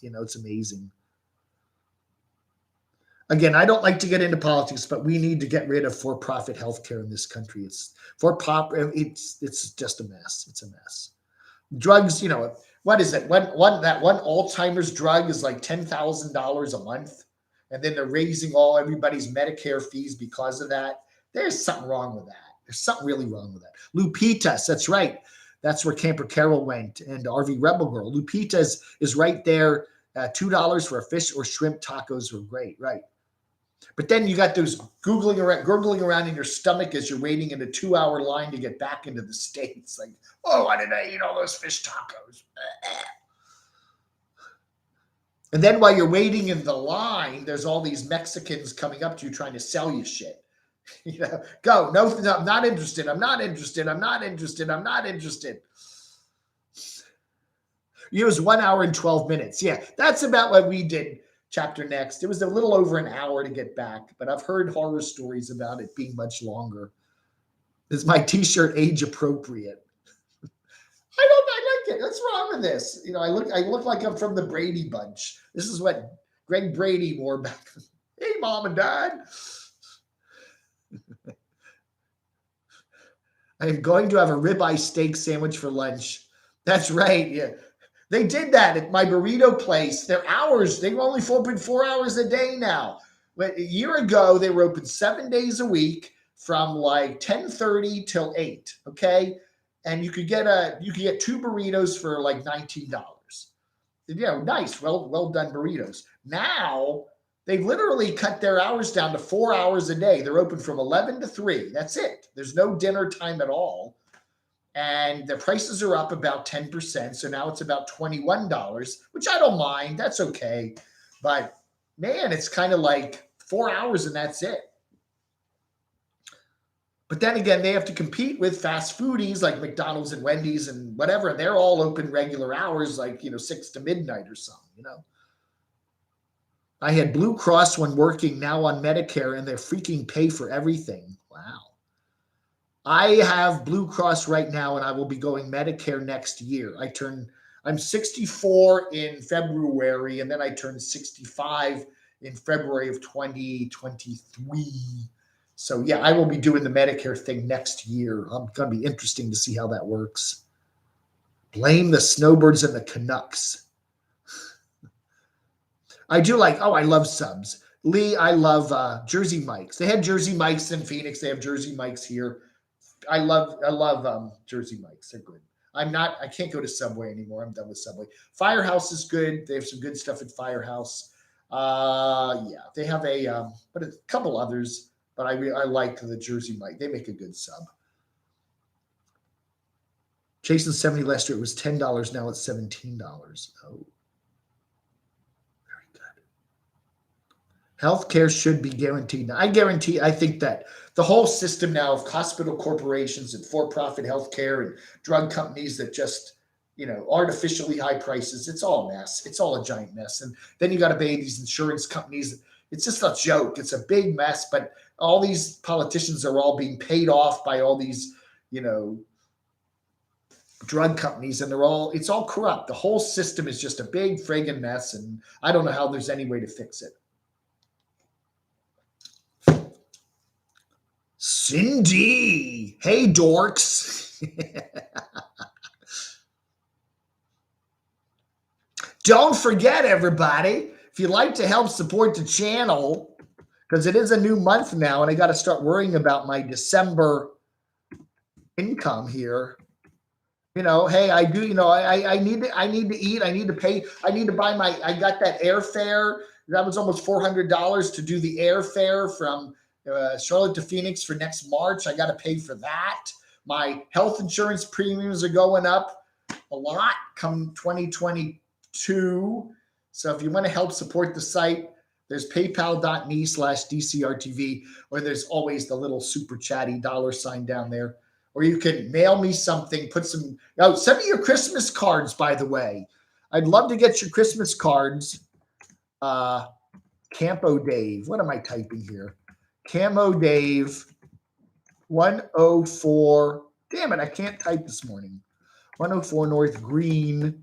Speaker 1: It's amazing. Again, I don't like to get into politics, but we need to get rid of for-profit healthcare in this country. It's just a mess. It's a mess. Drugs, what is it? That one Alzheimer's drug is like $10,000 a month, and then they're raising everybody's Medicare fees because of that. There's something wrong with that. There's something really wrong with that. Lupita's, that's right. That's where Camper Carol went, and RV Rebel Girl. Lupita's is right there. $2 for a fish or shrimp tacos were great, right? But then you got those gurgling around in your stomach as you're waiting in a 2-hour line to get back into the States. Like, why did I eat all those fish tacos? And then while you're waiting in the line, there's all these Mexicans coming up to you trying to sell you shit. Go. No, I'm not interested. I'm not interested. I'm not interested. I'm not interested. It was 1 hour and 12 minutes. Yeah, that's about what we did. Chapter next. It was a little over an hour to get back, but I've heard horror stories about it being much longer. Is my t-shirt age appropriate? I like it. What's wrong with this? I look like I'm from the Brady Bunch. This is what Greg Brady wore back. Hey, Mom and Dad. I am going to have a ribeye steak sandwich for lunch. That's right. Yeah. They did that at my burrito place. They're hours. They've only open 4 hours a day now. But a year ago, they were open 7 days a week from like 10:30 till 8. Okay, and you could get 2 burritos for like $19. Nice, well done burritos. Now they've literally cut their hours down to 4 hours a day. They're open from 11 to 3. That's it. There's no dinner time at all. And the prices are up about 10%. So now it's about $21, which I don't mind. That's okay. But man, it's kind of like 4 hours and that's it. But then again, they have to compete with fast foodies like McDonald's and Wendy's and whatever. And they're all open regular hours, like, 6 to midnight or something, I had Blue Cross when working, now on Medicare, and they're freaking pay for everything. Wow. I have Blue Cross right now, and I will be going Medicare next year. I'm 64 in February, and then I turn 65 in February of 2023. So yeah, I will be doing the Medicare thing next year. It's going to be interesting to see how that works. Blame the snowbirds and the Canucks. I do like, I love subs. Lee, I love Jersey Mike's. They had Jersey Mike's in Phoenix. They have Jersey Mike's here. I love Jersey Mike's. They're good. I can't go to Subway anymore. I'm done with Subway. Firehouse is good. They have some good stuff at Firehouse. Yeah, they have but a couple others, but I like the Jersey Mike. They make a good sub. Jason 70 last year, it was $10. Now it's $17. Oh. Healthcare should be guaranteed. I think that the whole system now of hospital corporations and for-profit healthcare and drug companies that just, artificially high prices, it's all a mess. It's all a giant mess. And then you got to pay these insurance companies. It's just a joke. It's a big mess, but all these politicians are all being paid off by all these, drug companies, and it's all corrupt. The whole system is just a big friggin' mess, and I don't know how there's any way to fix it. Cindy, hey dorks. Don't forget, everybody, if you'd like to help support the channel, because it is a new month now and I got to start worrying about my December income here. Hey, I do, I need to eat, I need to pay, I need to buy I got that airfare. That was almost $400 to do the airfare from Charlotte to Phoenix for next March. I got to pay for that. My health insurance premiums are going up a lot come 2022. So if you want to help support the site, there's paypal.me/DCRTV, or there's always the little super chatty $sign down there. Or you can mail me something, send me your Christmas cards, by the way. I'd love to get your Christmas cards. Campo Dave. What am I typing here? Camo Dave 104. Damn it, I can't type this morning. 104 North Green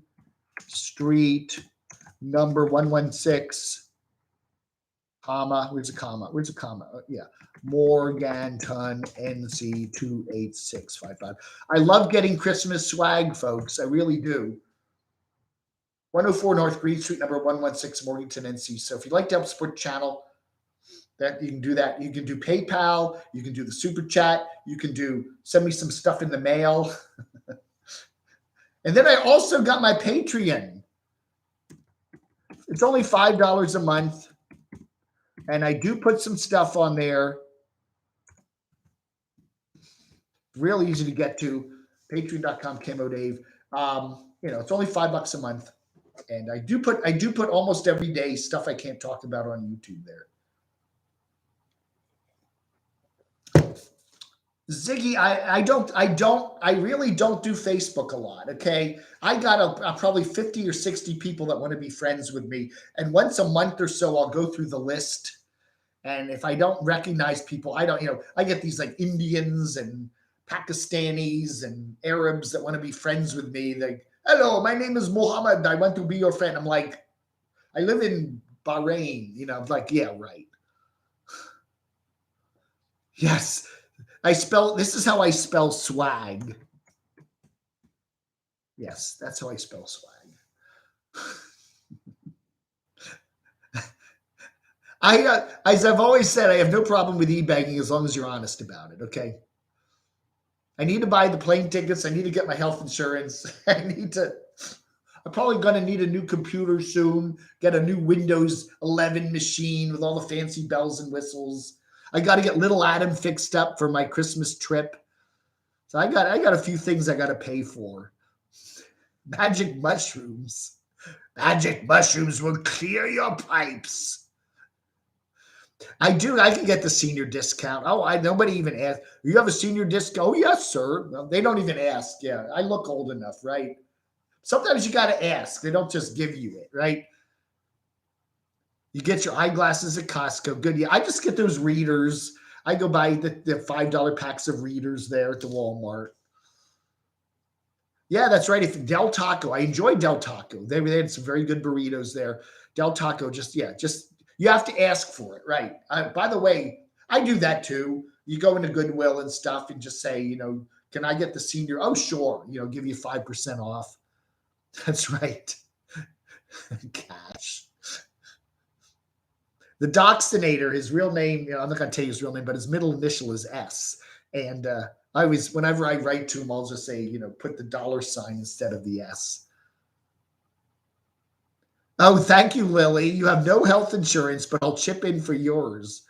Speaker 1: Street, number 116, comma. Where's the comma? Yeah. Morganton, NC 28655. I love getting Christmas swag, folks. I really do. 104 North Green Street, number 116, Morganton, NC. So if you'd like to help support the channel, that you can do that. You can do PayPal. You can do the super chat. You can send me some stuff in the mail. And then I also got my Patreon. It's only $5 a month. And I do put some stuff on there. Really easy to get to. Patreon.com, camodave. It's only $5 a month. And I do put almost every day stuff I can't talk about on YouTube there. Ziggy, I really don't do Facebook a lot. Okay. I got probably 50 or 60 people that want to be friends with me. And once a month or so, I'll go through the list. And if I don't recognize people, I get these like Indians and Pakistanis and Arabs that want to be friends with me. Like, hello, my name is Muhammad. I want to be your friend. I'm like, I live in Bahrain. I'm like, yeah, right. Yes. This is how I spell swag. Yes, that's how I spell swag. As I've always said, I have no problem with e-bagging as long as you're honest about it, okay? I need to buy the plane tickets. I need to get my health insurance. I'm probably going to need a new computer soon, get a new Windows 11 machine with all the fancy bells and whistles. I got to get little Adam fixed up for my Christmas trip. So I got a few things I got to pay for. Magic mushrooms. Magic mushrooms will clear your pipes. I can get the senior discount. Nobody even asked. You have a senior discount? Oh, yes, sir. No, they don't even ask. Yeah, I look old enough, right? Sometimes you got to ask. They don't just give you it, right? You get your eyeglasses at Costco. Good. Yeah, I just get those readers. I go buy the $5 packs of readers there at the Walmart. Yeah, that's right. If Del Taco, I enjoy Del Taco. They had some very good burritos there. Del Taco, just you have to ask for it, right? By the way, I do that too. You go into Goodwill and stuff and just say, can I get the senior? Oh, sure. Give you 5% off. That's right. Gosh. The Doxinator, his real name, I'm not going to tell you his real name, but his middle initial is S. And whenever I write to him, I'll just say, put the $sign instead of the S. Oh, thank you, Lily. You have no health insurance, but I'll chip in for yours.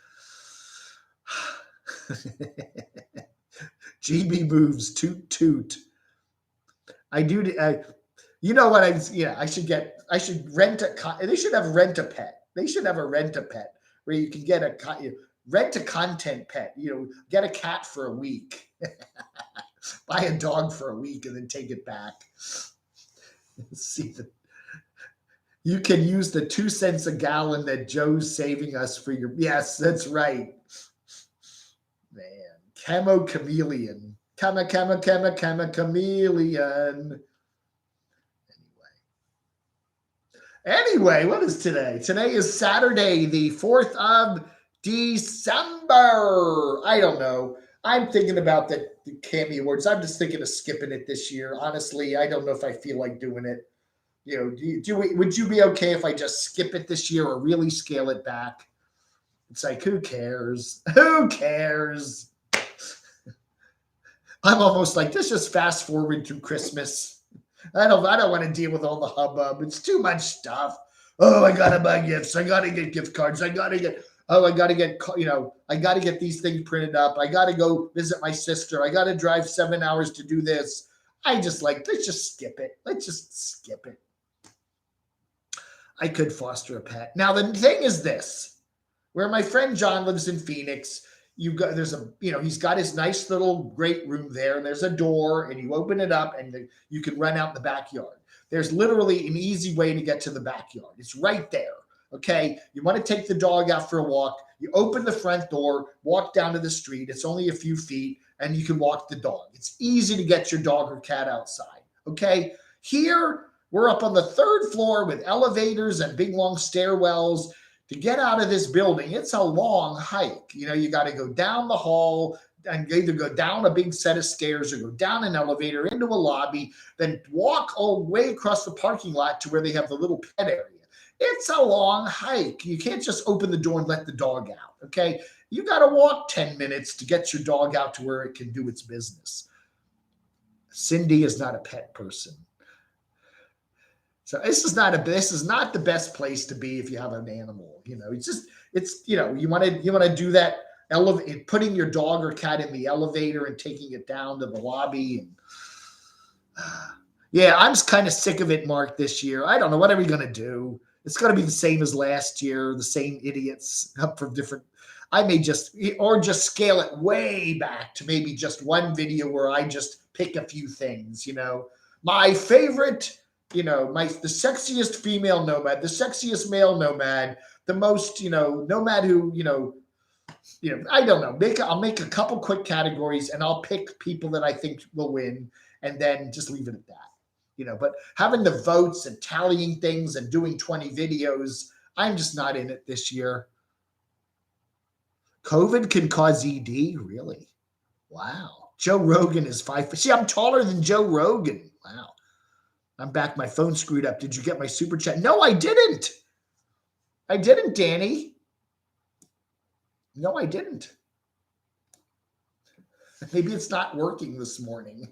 Speaker 1: GB moves, toot, toot. I do. You know what? I should rent they should have rent a pet. They should have a rent a pet where you can get rent a content pet, get a cat for a week, buy a dog for a week and then take it back. See you can use the 2 cents a gallon that Joe's saving us for your. Yes, that's right. Man, Camo chameleon. Camo chameleon. Anyway, what is today? Today is Saturday, the 4th of December. I don't know. I'm thinking about the Cammy Awards. I'm just thinking of skipping it this year. Honestly, I don't know if I feel like doing it. Would you be okay if I just skip it this year or really scale it back? It's like, who cares? Who cares? I'm almost like, let's just fast forward through Christmas. I don't want to deal with all the hubbub. It's too much stuff. Oh, I got to buy gifts. I got to get gift cards. I got to get these things printed up. I got to go visit my sister. I got to drive 7 hours to do this. Let's just skip it. Let's just skip it. I could foster a pet. Now, the thing is this, where my friend John lives in Phoenix, he's got his nice little great room there, and there's a door, and you open it up, and you can run out in the backyard. There's literally an easy way to get to the backyard. It's right there, okay? You want to take the dog out for a walk. You open the front door, walk down to the street. It's only a few feet, and you can walk the dog. It's easy to get your dog or cat outside, okay? Here, we're up on the 3rd floor with elevators and big, long stairwells. To get out of this building, it's a long hike. You got to go down the hall and either go down a big set of stairs or go down an elevator into a lobby, then walk all the way across the parking lot to where they have the little pet area. It's a long hike. You can't just open the door and let the dog out, okay? You got to walk 10 minutes to get your dog out to where it can do its business. Cindy is not a pet person. So this is not the best place to be if you have an animal. You want to do that putting your dog or cat in the elevator and taking it down to the lobby. And I'm kind of sick of it, Mark, this year. I don't know. What are we going to do? It's going to be the same as last year, the same idiots up from different. I may just scale it way back to maybe just one video where I just pick a few things, my favorite, the sexiest female nomad, the sexiest male nomad, the most, nomad who, I don't know. I'll make a couple quick categories and I'll pick people that I think will win and then just leave it at that. But having the votes and tallying things and doing 20 videos, I'm just not in it this year. COVID can cause ED? Really? Wow. Joe Rogan is 5 feet. See, I'm taller than Joe Rogan. Wow. I'm back. My phone screwed up. Did you get my super chat? No, I didn't. I didn't, Danny. No, I didn't. Maybe it's not working this morning.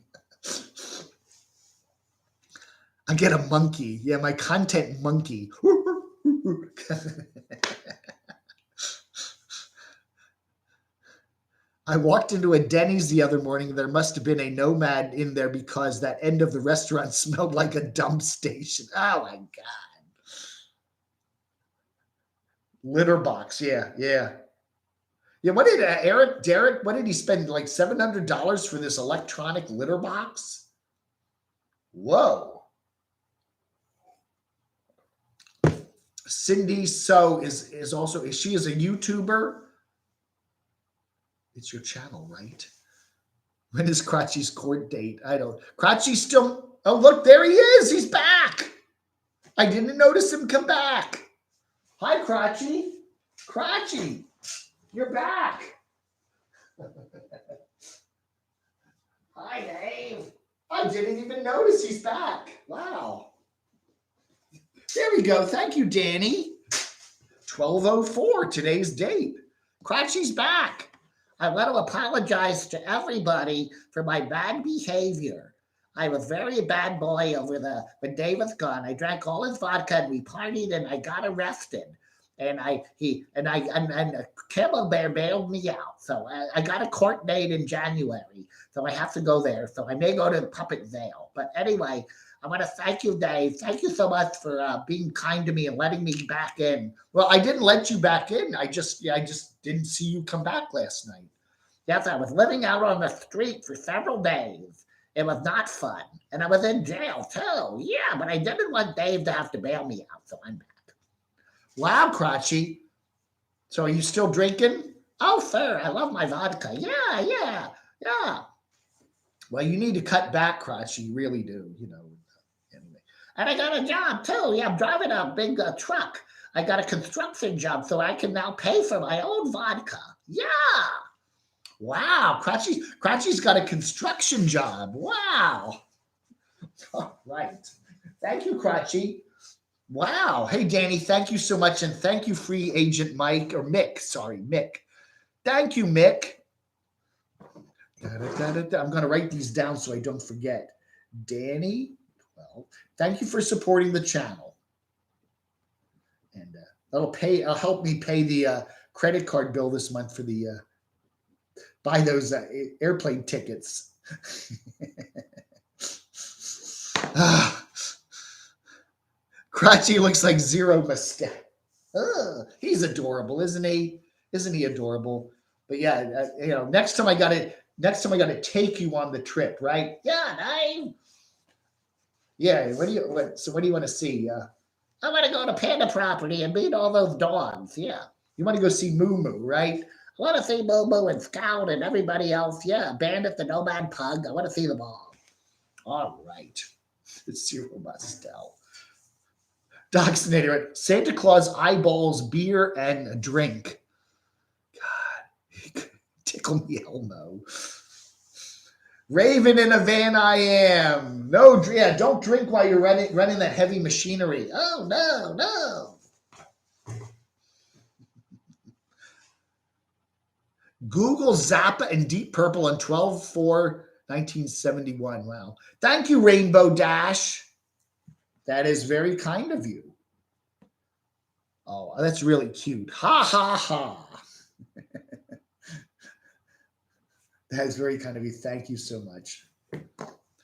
Speaker 1: I get a monkey. Yeah, my content monkey. I walked into a Denny's the other morning. There must have been a nomad in there because that end of the restaurant smelled like a dump station. Oh, my God. Litter box. Yeah. Yeah, what did Derek, what did he spend? Like $700 for this electronic litter box? Whoa. Cindy So is also, is she is a YouTuber? It's your channel, right? When is Crotchy's court date? I don't. Crotchy's still. Oh, look, there he is. He's back. I didn't notice him come back. Hi, Crotchy. Crotchy, you're back. Hi, Dave. I didn't even notice he's back. Wow. There we go. Thank you, Danny. 12:04, today's date. Crotchy's back. I want to apologize to everybody for my bad behavior. I was very bad boy when Dave was gone. I drank all his vodka and we partied and I got arrested. And Camo Bear bailed me out. So I got a court date in January. So I have to go there. So I may go to Puppet Vale. But anyway, I want to thank you, Dave. Thank you so much for being kind to me and letting me back in. Well, I didn't let you back in. I just didn't see you come back last night. Yes, I was living out on the street for several days. It was not fun. And I was in jail too. Yeah, but I didn't want Dave to have to bail me out. So I'm back. Wow, Crotchy. So are you still drinking? Oh, sir, I love my vodka. Yeah. Well, you need to cut back, Crotchy. You really do, Anyway. And I got a job, too. Yeah, I'm driving a big truck. I got a construction job, so I can now pay for my own vodka. Yeah. Wow, Crotchy's got a construction job. Wow. All right. Thank you, Crotchy. Wow. Hey, Danny, thank you so much. And thank you, Free Agent Mick. Sorry, Mick. Thank you, Mick. I'm going to write these down so I don't forget. Danny, well, thank you for supporting the channel. And that'll help me pay the credit card bill this month for the buy those airplane tickets. Crotchy looks like Zero mustache. He's adorable, isn't he? Isn't he adorable? But yeah, next time I got to take you on the trip, right? Yeah, Dave. Yeah. What do you want to see? I want to go to Panda Property and meet all those dogs. Yeah. You want to go see Moo Moo, right? I want to see Moo Moo and Scout and everybody else. Yeah. Bandit, the Nomad Pug. I want to see them all. All right. Zero mustache. Doxinator, Santa Claus eyeballs beer and a drink. God, tickle me Elmo. Raven in a van I am. No, yeah, don't drink while you're running that heavy machinery. Oh, no. Google Zappa and Deep Purple on 12/4/1971. Wow. Thank you, Rainbow Dash. That is very kind of you. Oh, that's really cute. Ha, ha, ha. That is very kind of you. Thank you so much.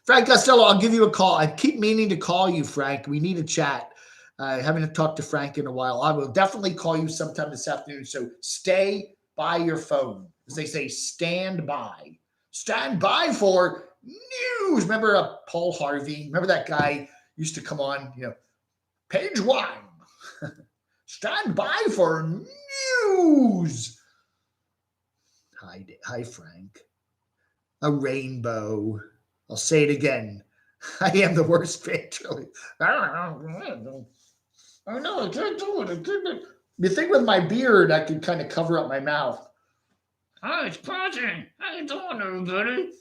Speaker 1: Frank Costello, I'll give you a call. I keep meaning to call you, Frank. We need to chat. I haven't talked to Frank in a while. I will definitely call you sometime this afternoon. So stay by your phone. As they say, stand by. Stand by for news. Remember Paul Harvey? Remember that guy used to come on, page 1. Stand by for news. Hi, Frank. A rainbow. I'll say it again. I am the worst ventriloquist. I know, I can't do it. You think with my beard, I could kind of cover up my mouth. Hi, it's Crotchy. How you doing, everybody?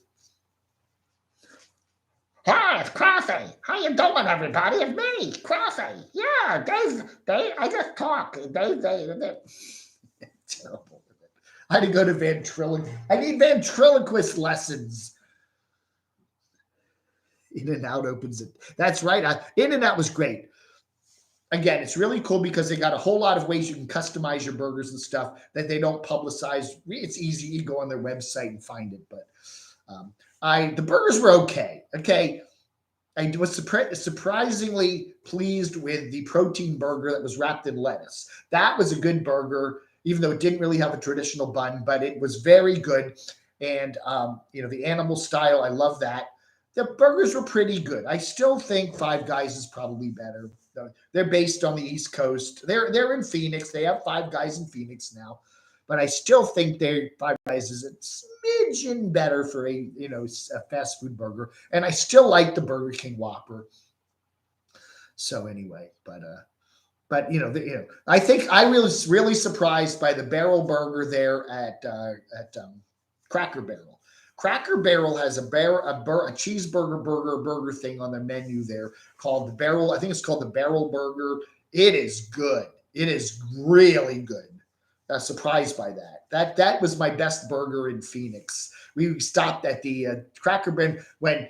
Speaker 1: Hi, it's Crotchy. How you doing, everybody? It's me, Crotchy. Yeah, Dave, I just talk. Dave. Terrible. I had to go to ventriloquist. I need ventriloquist lessons. In-N-Out opens it. That's right. In-N-Out was great. Again, it's really cool because they got a whole lot of ways you can customize your burgers and stuff that they don't publicize. It's easy. You go on their website and find it. But the burgers were okay. Okay. I was surprisingly pleased with the protein burger that was wrapped in lettuce. That was a good burger, even though it didn't really have a traditional bun, but it was very good. And, the animal style, I love that. The burgers were pretty good. I still think Five Guys is probably better. They're based on the East Coast. They're in Phoenix. They have Five Guys in Phoenix now, but I still think Five Guys is a smidgen better for a fast food burger, and I still like the Burger King Whopper. So anyway, but I think I was really surprised by the Barrel Burger there at Cracker Barrel. Cracker Barrel has a cheeseburger burger thing on their menu there called the Barrel. I think it's called the Barrel Burger. It is good. It is really good. Surprised by that. That was my best burger in Phoenix. We stopped at the Cracker Barrel when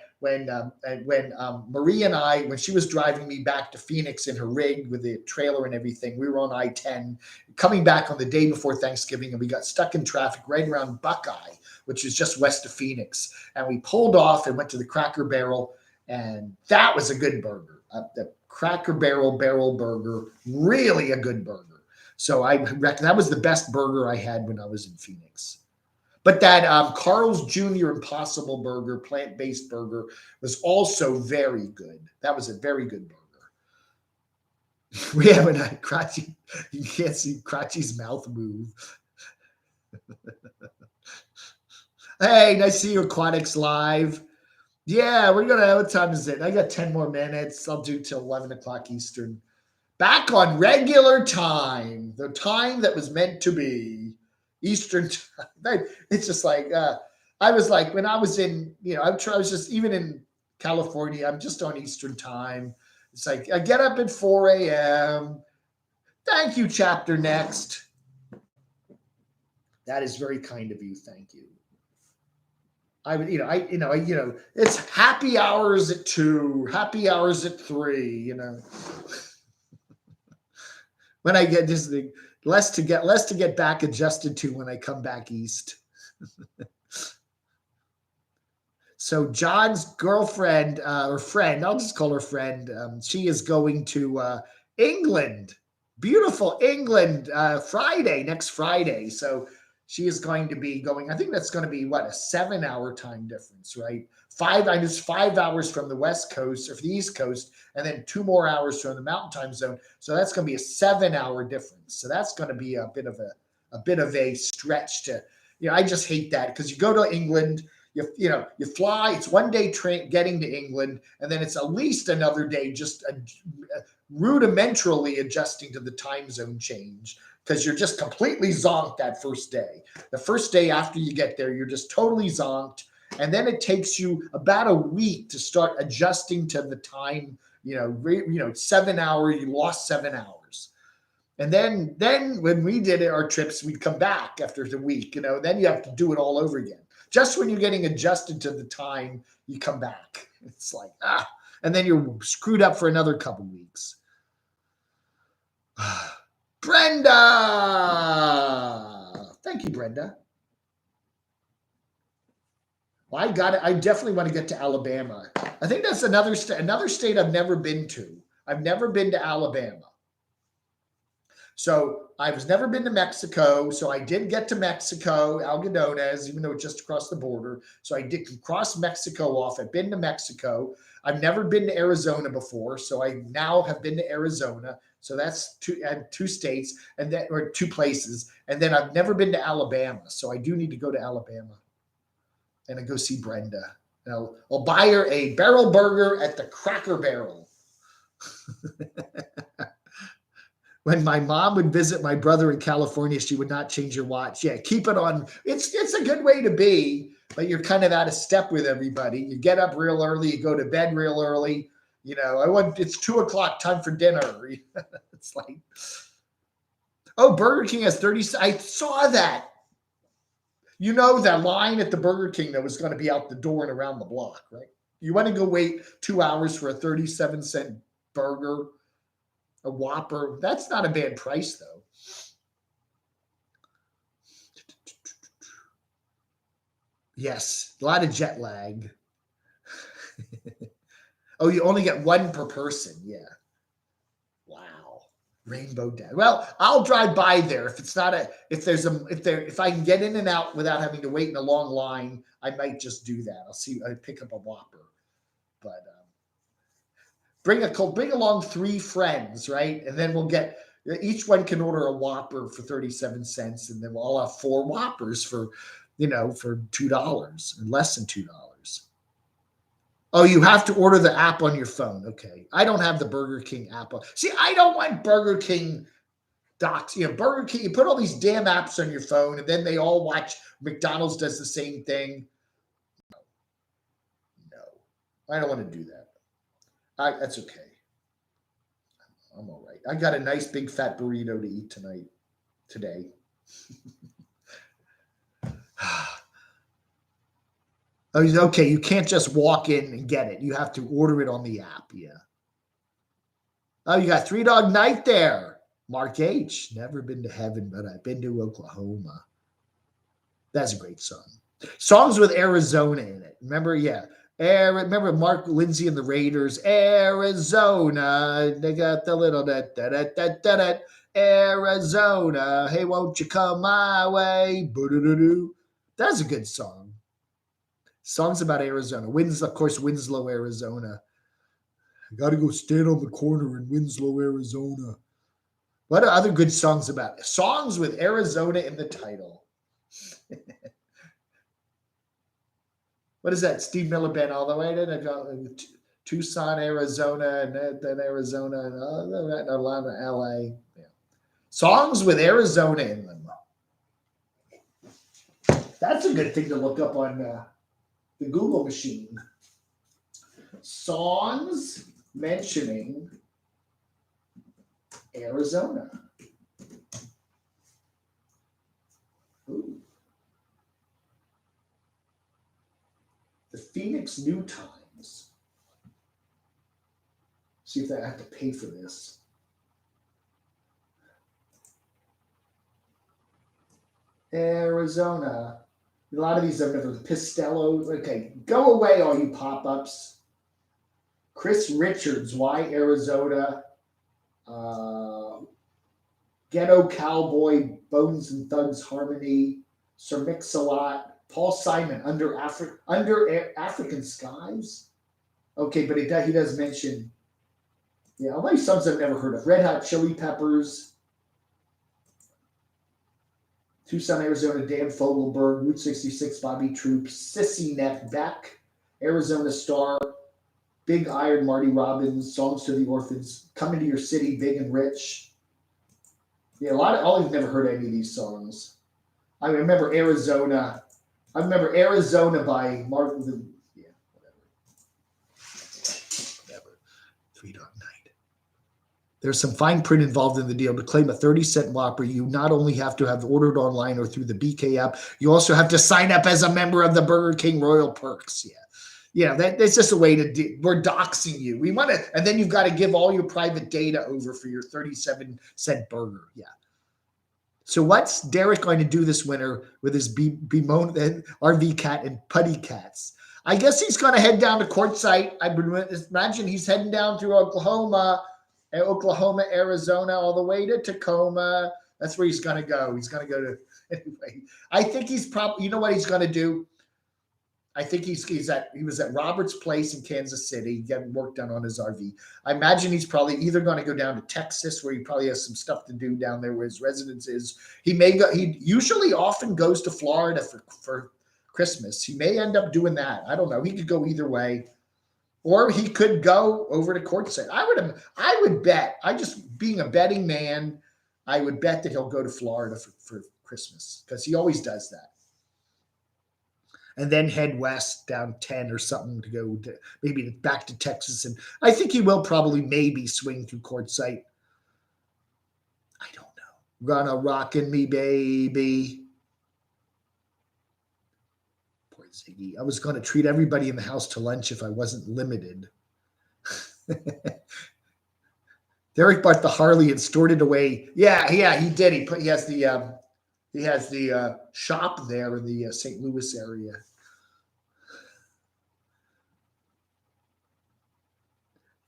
Speaker 1: Marie and I, when she was driving me back to Phoenix in her rig with the trailer and everything. We were on I-10 coming back on the day before Thanksgiving, and we got stuck in traffic right around Buckeye, which is just west of Phoenix. And we pulled off and went to the Cracker Barrel, and that was a good burger. The Cracker Barrel Burger, really a good burger. So I reckon that was the best burger I had when I was in Phoenix. But that Carl's Jr. Impossible Burger, plant-based burger, was also very good. That was a very good burger. We haven't had Crotchy. You can't see Crotchy's mouth move. Hey, nice to see you, Aquatics Live. Yeah, we're going to, what time is it? I got 10 more minutes. I'll do till 11 o'clock Eastern. Back on regular time, the time that was meant to be. Eastern time. It's just like I was like when I was in, I was just even in California. I'm just on Eastern time. It's like I get up at 4 a.m. Thank you, Chapter Next. That is very kind of you. Thank you. It's happy hours at 2, happy hours at 3. When I get this thing. Less to get back adjusted to when I come back east. So John's girlfriend or friend, I'll just call her friend. She is going to England, beautiful England, next Friday. So she is going to be going. I think that's going to be a 7-hour time difference, right? 5 hours from the West Coast or from the East Coast, and then 2 more hours from the Mountain Time Zone. So that's going to be a 7-hour difference. So that's going to be a bit of a stretch to. I just hate that because you go to England, you fly. It's 1 day train getting to England, and then it's at least another day just rudimentarily adjusting to the time zone change. Because you're just completely zonked that first day. The first day after you get there, you're just totally zonked. And then it takes you about a week to start adjusting to the time, 7 hours, you lost 7 hours. And then when we did our trips, we'd come back after the week, then you have to do it all over again. Just when you're getting adjusted to the time, you come back. It's like, and then you're screwed up for another couple weeks. Brenda! Thank you, Brenda. Well, I got it. I definitely want to get to Alabama. I think that's another state I've never been to. I've never been to Alabama. So I was never been to Mexico. So I did get to Mexico, Algodones, even though it's just across the border. So I did cross Mexico off. I've been to Mexico. I've never been to Arizona before. So I now have been to Arizona. So that's 2 states or 2 places. And then I've never been to Alabama. So I do need to go to Alabama and I go see Brenda. And I'll buy her a barrel burger at the Cracker Barrel. When my mom would visit my brother in California, she would not change her watch. Yeah, keep it on. It's a good way to be, but you're kind of out of step with everybody. You get up real early, you go to bed real early. It's 2 o'clock, time for dinner. It's like, Burger King has 30. I saw that. That line at the Burger King that was going to be out the door and around the block, right? You want to go wait 2 hours for a 37-cent burger, a Whopper. That's not a bad price, though. Yes, a lot of jet lag. Oh, you only get 1 per person. Yeah. Wow. Rainbow Dad. Well, I'll drive by there if I can get in and out without having to wait in a long line. I might just do that. I pick up a Whopper. But Bring along 3 friends, right? And then we'll get each one can order a Whopper for 37 cents, and then we'll all have 4 Whoppers for, for $2 or less than $2. Oh, you have to order the app on your phone. Okay. I don't have the Burger King app. See, I don't want Burger King docs. Burger King, you put all these damn apps on your phone, and then they all watch. McDonald's does the same thing. No, I don't want to do that. That's okay. I'm all right. I got a nice big fat burrito to eat today. Oh, okay. You can't just walk in and get it. You have to order it on the app. Yeah. Oh, you got Three Dog Night there. Mark H. Never been to heaven, but I've been to Oklahoma. That's a great song. Songs with Arizona in it. Remember? Yeah. Remember Mark Lindsay and the Raiders? Arizona. They got the little Arizona. Hey, won't you come my way? Boo-doo-doo-doo. That's a good song. Songs about Arizona. Of course, Winslow, Arizona. I got to go stand on the corner in Winslow, Arizona. What are other good songs about? Songs with Arizona in the title. What is that? Steve Miller Band all the way to Tucson, Arizona, and then Arizona, and Atlanta, LA. Yeah. Songs with Arizona in them. That's a good thing to look up on the Google machine. Songs mentioning Arizona. Ooh. The Phoenix New Times. See if I have to pay for this. Arizona. A lot of these I've never. Pistello. Okay, go away, all you pop-ups. Chris Richards, Why Arizona? Ghetto Cowboy, Bones and Thugs Harmony. Sir Mix-a-Lot. Paul Simon, Under African Skies. Okay, but he does mention, all these songs I've never heard of. Red Hot Chili Peppers, Tucson, Arizona, Dan Fogelberg, Route 66, Bobby Troop, Sissy Neck, Beck, Arizona Star, Big Iron, Marty Robbins, Songs to the Orphans, Coming to Your City, Big and Rich. Yeah, I've never heard any of these songs. I remember Arizona. I remember Arizona by Martin. Yeah, whatever. 3 Dog Night. There's some fine print involved in the deal. To claim a 30-cent Whopper, you not only have to have ordered online or through the BK app, you also have to sign up as a member of the Burger King Royal Perks. Yeah, that's just a way to we're doxing you. We want to, and then you've got to give all your private data over for your 37-cent burger. Yeah. So what's Derek going to do this winter with his RV cat and putty cats? I guess he's going to head down to Quartzsite. I imagine he's heading down through Oklahoma, Arizona, all the way to Tacoma. That's where he's going to go. He's going to go to, anyway. I think he's probably, you know what he's going to do? I think he was at Robert's place in Kansas City getting work done on his RV. I imagine he's probably either going to go down to Texas, where he probably has some stuff to do down there where his residence is. He usually often goes to Florida for Christmas. He may end up doing that. I don't know. He could go either way. Or he could go over to Quartzsite. I would bet, being a betting man, I would bet that he'll go to Florida for Christmas, because he always does that. And then head west down 10 or something to go to maybe back to Texas. And I think he will probably maybe swing through Quartzsite. I don't know. Gonna rockin' me, baby. Poor Ziggy. I was going to treat everybody in the house to lunch if I wasn't limited. Derek bought the Harley and stored it away. Yeah, he did. He has the shop there in the St. Louis area.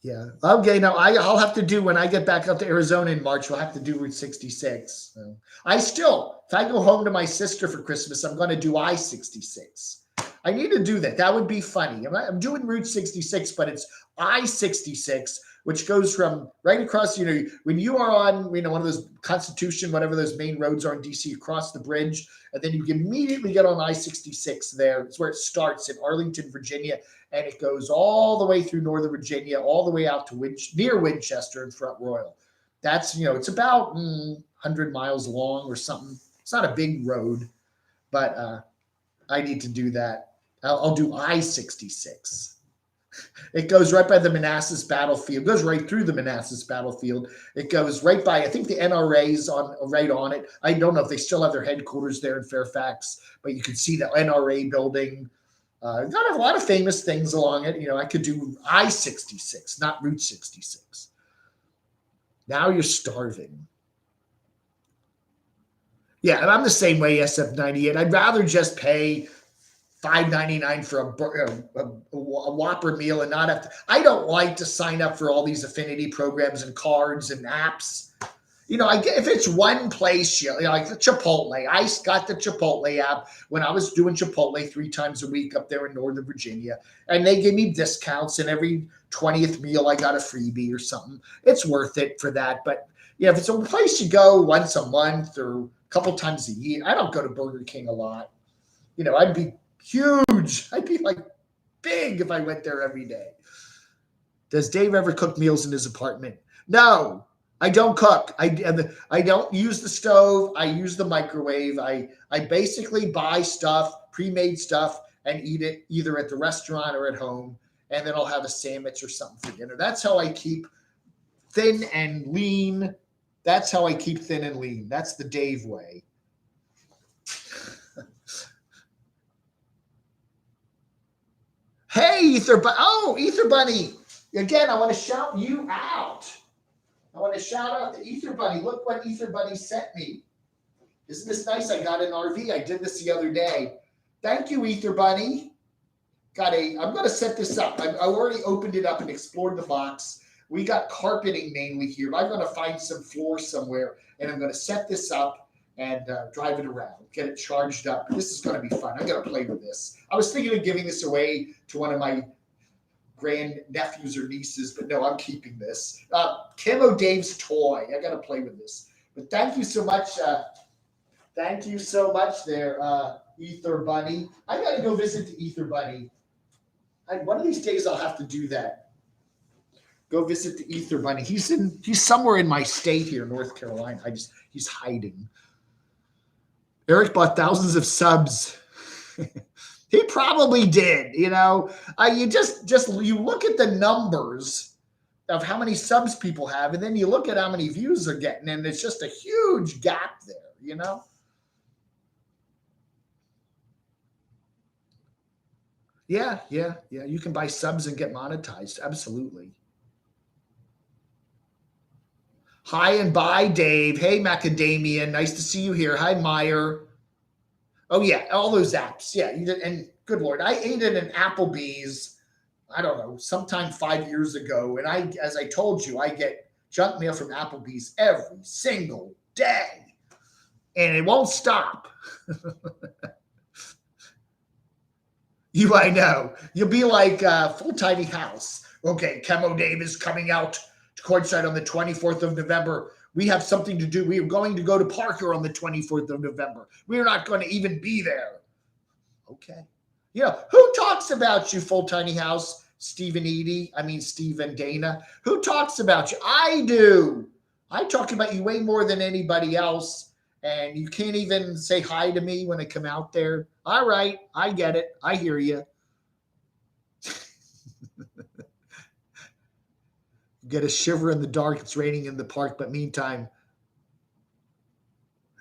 Speaker 1: Yeah. Okay. Now I'll have to do, when I get back up to Arizona in March, we'll have to do Route 66. So if I go home to my sister for Christmas, I'm going to do I-66. I need to do that. That would be funny. I'm doing Route 66, but it's I-66, which goes from right across, when you are on, one of those Constitution, whatever those main roads are in DC, across the bridge, and then you can immediately get on I-66 there. It's where it starts in Arlington, Virginia, and it goes all the way through Northern Virginia, all the way out to near Winchester and Front Royal. That's, it's about 100 miles long or something. It's not a big road, but I need to do that. I'll do I-66. It goes right by the Manassas battlefield. It goes right through the Manassas battlefield. It goes right by, I think the NRA's right on it. I don't know if they still have their headquarters there in Fairfax, but you can see the NRA building. Got a lot of famous things along it. I could do I-66, not Route 66. Now you're starving. Yeah, and I'm the same way, SF98. I'd rather just pay $5.99 for a Whopper meal and not have to. I don't like to sign up for all these affinity programs and cards and apps. I get if it's one place, like the Chipotle. I got the Chipotle app when I was doing Chipotle 3 times a week up there in Northern Virginia, and they gave me discounts, and every 20th meal I got a freebie or something. It's worth it for that. But if it's a place you go once a month or a couple times a year, I don't go to Burger King a lot. I'd be huge. I'd be like big if I went there every day. Does Dave ever cook meals in his apartment? No, I don't cook. I don't use the stove. I use the microwave. I basically buy stuff, pre-made stuff, and eat it either at the restaurant or at home. And then I'll have a sandwich or something for dinner. That's how I keep thin and lean. That's how I keep thin and lean. That's the Dave way. Hey, Ether Bunny. Again, I want to shout you out. I want to shout out the Ether Bunny. Look what Ether Bunny sent me. Isn't this nice? I got an RV. I did this the other day. Thank you, Ether Bunny. I'm going to set this up. I already opened it up and explored the box. We got carpeting mainly here. But I'm going to find some floor somewhere, and I'm going to set this up and drive it around, get it charged up. This is going to be fun. I'm going to play with this. I was thinking of giving this away to one of my grand nephews or nieces, but no, I'm keeping this. Camo Dave's toy. I got to play with this. But thank you so much. Thank you so much there, Ether Bunny. I got to go visit the Ether Bunny. One of these days I'll have to do that. Go visit the Ether Bunny. He's somewhere in my state here, North Carolina. He's hiding. Eric bought thousands of subs. He probably did. You look at the numbers of how many subs people have, and then you look at how many views they're getting, and it's just a huge gap there. Yeah. You can buy subs and get monetized. Absolutely. Hi and bye, Dave. Hey, Macadamia. Nice to see you here. Hi, Meyer. Oh, yeah. All those apps. Yeah. And good Lord, I ate at an Applebee's, I don't know, sometime 5 years ago. And as I told you, I get junk mail from Applebee's every single day. And it won't stop. I know. You'll be like Full Tiny House. Okay, Camo Dave is coming out to Quartzsite on the 24th of November. We have something to do. We are going to go to Parker on the 24th of November. We're not going to even be there. Okay. Who talks about you, Full Tiny House? Steve and Dana. Who talks about you? I do. I talk about you way more than anybody else. And you can't even say hi to me when I come out there. All right. I get it. I hear you. Get a shiver in the dark. It's raining in the park. But meantime.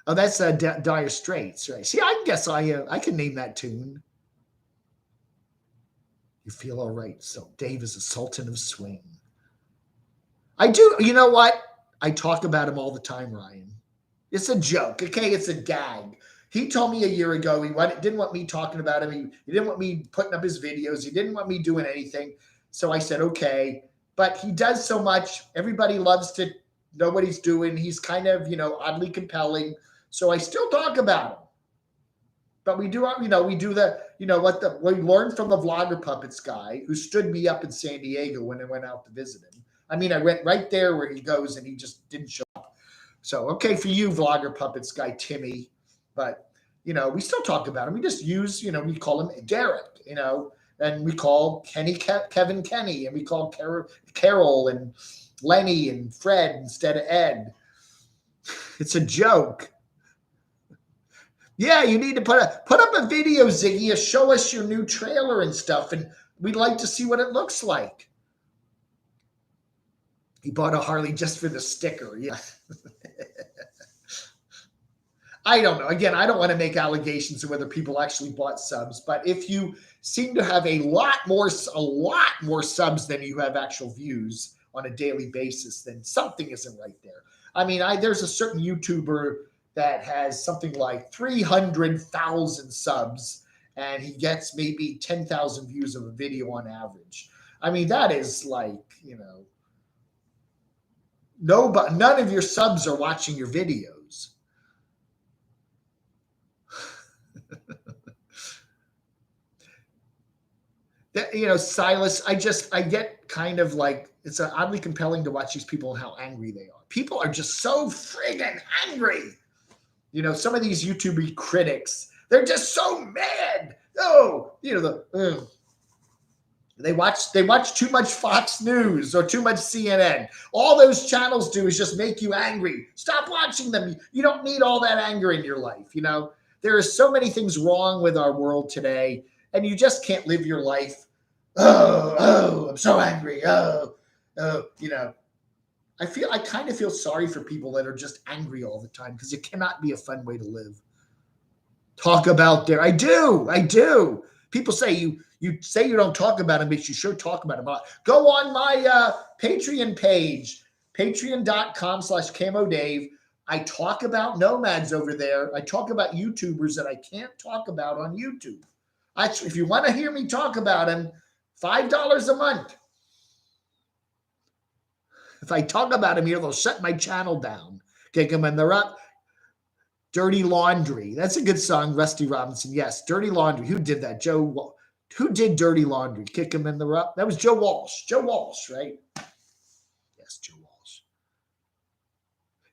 Speaker 1: Oh, that's Dire Straits, right? See, I guess I can name that tune. You feel all right. So Dave is a sultan of swing. I do. You know what? I talk about him all the time, Ryan. It's a joke, okay? It's a gag. He told me a year ago he didn't want me talking about him. He didn't want me putting up his videos. He didn't want me doing anything. So I said, okay. But he does so much. Everybody loves to know what he's doing. He's kind of, oddly compelling. So I still talk about him. But we do, we do we learned from the Vlogger Puppets guy who stood me up in San Diego when I went out to visit him. I mean, I went right there where he goes and he just didn't show up. So, okay for you, Vlogger Puppets guy, Timmy. But, we still talk about him. We just use, we call him Derek, and we call Kenny Kevin Kenny, and we call Carol and Lenny and Fred instead of Ed. It's a joke. Yeah, you need to put up a video, Ziggy, and show us your new trailer and stuff, and we'd like to see what it looks like. He bought a Harley just for the sticker. Yeah. I don't know. Again, I don't want to make allegations of whether people actually bought subs, but if you seem to have a lot more subs than you have actual views on a daily basis, then something isn't right there. I mean, there's a certain YouTuber that has something like 300,000 subs, and he gets maybe 10,000 views of a video on average. I mean, that is like, none of your subs are watching your videos. Silas, I get kind of like, it's oddly compelling to watch these people and how angry they are. People are just so friggin' angry. Some of these YouTube critics, they're just so mad. Oh, they watch too much Fox News or too much CNN. All those channels do is just make you angry. Stop watching them. You don't need all that anger in your life. There are so many things wrong with our world today, and you just can't live your life. Oh, I'm so angry. Oh, I kind of feel sorry for people that are just angry all the time, because it cannot be a fun way to live. Talk about I do. People say you say you don't talk about them, but you sure talk about them a lot. Go on my Patreon page, patreon.com/camodave. I talk about nomads over there. I talk about YouTubers that I can't talk about on YouTube. If you want to hear me talk about them, $5 a month. If I talk about them here, they'll shut my channel down. Kick them and they're up. Dirty Laundry. That's a good song, Rusty Robinson. Yes, Dirty Laundry. Who did that? Who did Dirty Laundry? Kick them and they're up. That was Joe Walsh. Joe Walsh, right? Yes, Joe Walsh.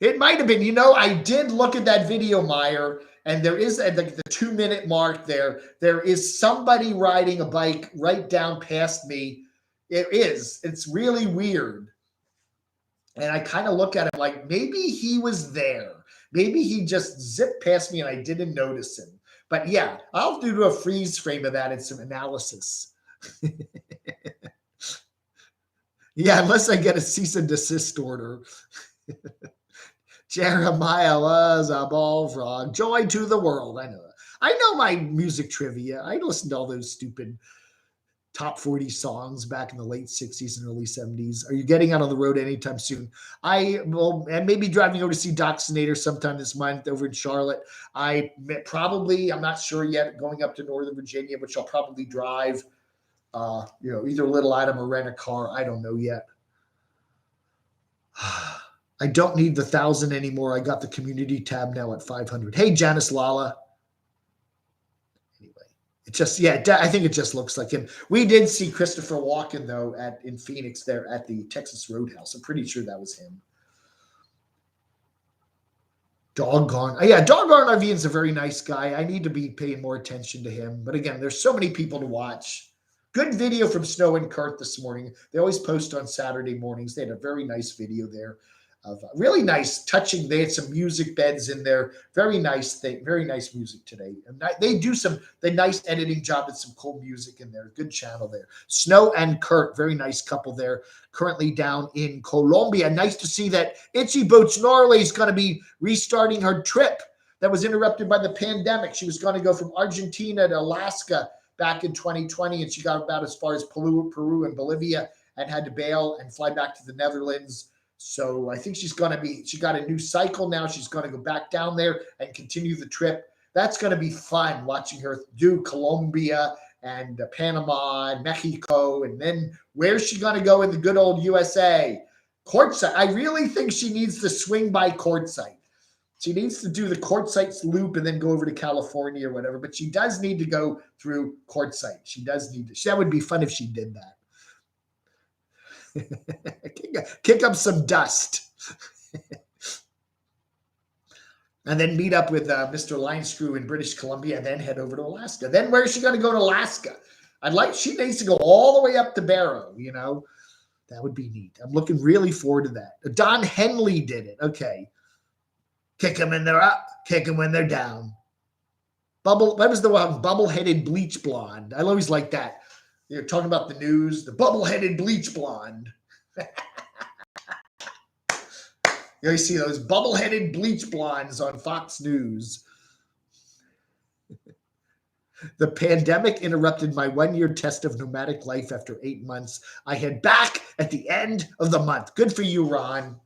Speaker 1: It might have been. I did look at that video, Meyer, and there is at the 2-minute mark there. There is somebody riding a bike right down past me. It is. It's really weird. And I kind of look at him like maybe he was there. Maybe he just zipped past me and I didn't notice him. But yeah, I'll do a freeze frame of that and some analysis. Yeah, unless I get a cease and desist order. Jeremiah was a bullfrog. Joy to the world. I know my music trivia. I listened to all those stupid top 40 songs back in the late 60s and early 70s. Are you getting out on the road anytime soon? I will, and maybe driving over to see Doxinator sometime this month over in Charlotte. I'm not sure yet, going up to Northern Virginia, which I'll probably drive, either Little Adam or rent a car. I don't know yet. I don't need the 1,000 anymore. I got the community tab now at 500. Hey, Janice Lala. I think it just looks like him. We did see Christopher Walken, though, in Phoenix there at the Texas Roadhouse. I'm pretty sure that was him. Doggone RV's a very nice guy. I need to be paying more attention to him. But again, there's so many people to watch. Good video from Snow and Kurt this morning. They always post on Saturday mornings. They had a very nice video there. Of really nice touching. They had some music beds in there. Very nice thing. Very nice music today. And they do the nice editing job with some cool music in there. Good channel there. Snow and Kurt, very nice couple there. Currently down in Colombia. Nice to see that Itchy Boots Norley is going to be restarting her trip that was interrupted by the pandemic. She was going to go from Argentina to Alaska back in 2020, and she got about as far as Peru and Bolivia and had to bail and fly back to the Netherlands. So I think she got a new cycle now. She's going to go back down there and continue the trip. That's going to be fun watching her do Colombia and Panama and Mexico. And then where's she going to go in the good old USA? Quartzsite. I really think she needs to swing by Quartzsite. She needs to do the Quartzsite loop and then go over to California or whatever. But she does need to go through Quartzsite. She does need to. That would be fun if she did that. Kick up some dust. And then meet up with Mr. Line Screw in British Columbia and then head over to Alaska. Then where is she going to go to Alaska? She needs to go all the way up to Barrow, you know. That would be neat. I'm looking really forward to that. Don Henley did it. Okay. Kick them when they're up, kick them when they're down. What was the one? Bubble-headed bleach blonde. I always like that. You're talking about the news, the bubble-headed bleach blonde. You always see those bubble-headed bleach blondes on Fox News. The pandemic interrupted my 1-year test of nomadic life after 8 months. I head back at the end of the month. Good for you, Ron.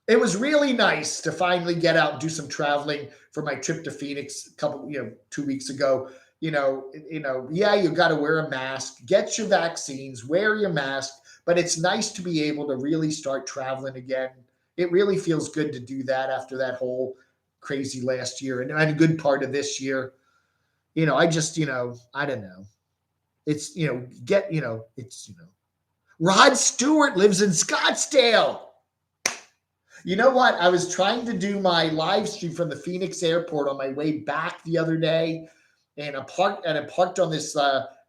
Speaker 1: It was really nice to finally get out and do some traveling for my trip to Phoenix 2 weeks ago. Yeah, you got to wear a mask, get your vaccines, wear your mask, but it's nice to be able to really start traveling again. It really feels good to do that after that whole crazy last year and a good part of this year. I don't know. It's, Rod Stewart lives in Scottsdale. You know what? I was trying to do my live stream from the Phoenix airport on my way back the other day, and I parked on this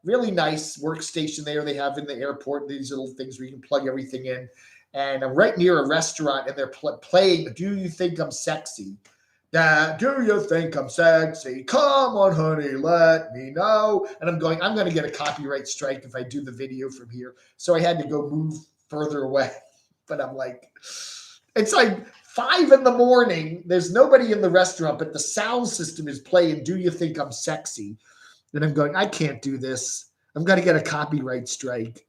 Speaker 1: really nice workstation there they have in the airport. These little things where you can plug everything in, and I'm right near a restaurant, and they're playing "Do You Think I'm Sexy?" Do you think I'm sexy? Come on, honey, let me know. And I'm going to get a copyright strike if I do the video from here. So I had to go move further away. But I'm like, it's like 5 a.m. There's nobody in the restaurant, but the sound system is playing "Do You Think I'm Sexy?" And I'm going, I can't do this. I'm going to get a copyright strike.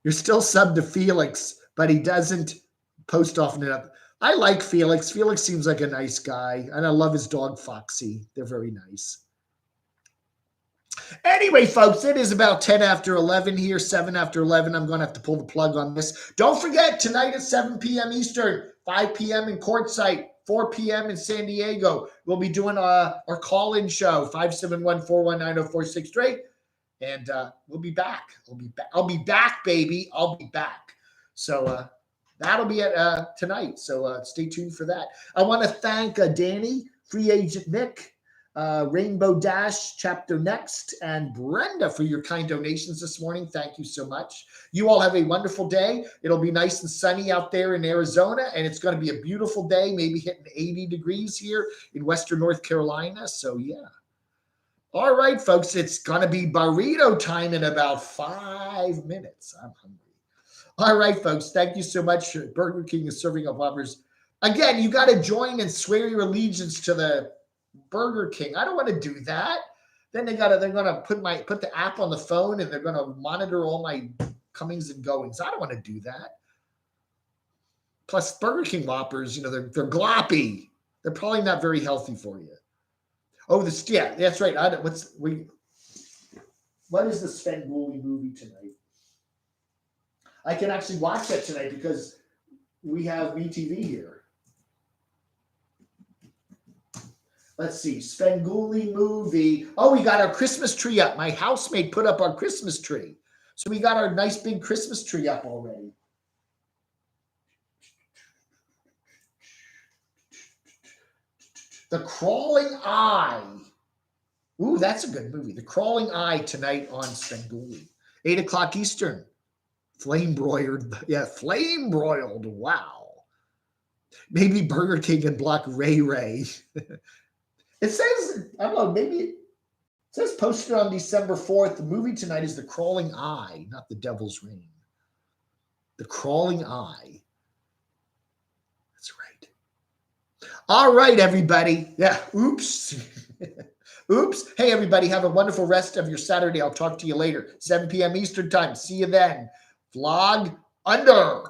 Speaker 1: You're still subbed to Felix, but he doesn't post often enough. I like Felix. Felix seems like a nice guy, and I love his dog, Foxy. They're very nice. Anyway, folks, it is about 10 after 11 here, 7 after 11. I'm going to have to pull the plug on this. Don't forget, tonight at 7 p.m. Eastern, 5 p.m. in Quartzsite, 4 p.m. in San Diego. We'll be doing our call-in show, 571-419-0463. And we'll be back. I'll be back, baby. I'll be back. So that'll be at tonight. So stay tuned for that. I want to thank Danny, Free Agent Nick, Rainbow Dash, Chapter Next, and Brenda for your kind donations this morning. Thank you so much. You all have a wonderful day. It'll be nice and sunny out there in Arizona, and it's going to be a beautiful day, maybe hitting 80 degrees here in Western North Carolina. So, yeah. All right, folks, it's going to be burrito time in about 5 minutes. I'm hungry. All right, folks, thank you so much. Burger King is serving up offers. Again, you got to join and swear your allegiance to the Burger King. I don't want to do that. Then they're gonna put the app on the phone and they're gonna monitor all my comings and goings. I don't want to do that. Plus, Burger King Whoppers, they're gloppy. They're probably not very healthy for you. Oh, yeah, that's right. What is the Svengoolie movie tonight? I can actually watch that tonight because we have MeTV here. Let's see, Svengoolie movie. Oh, we got our Christmas tree up. My housemate put up our Christmas tree. So we got our nice big Christmas tree up already. The Crawling Eye. Ooh, that's a good movie. The Crawling Eye tonight on Svengoolie. 8 o'clock Eastern. Flame broiled. Yeah, flame broiled. Wow. Maybe Burger King and block Ray Ray. It says, I don't know, maybe it says posted on December 4th. The movie tonight is The Crawling Eye, not The Devil's Rain. The Crawling Eye. That's right. All right, everybody. Yeah, oops. Oops. Hey, everybody, have a wonderful rest of your Saturday. I'll talk to you later. 7 p.m. Eastern time. See you then. Vlog under.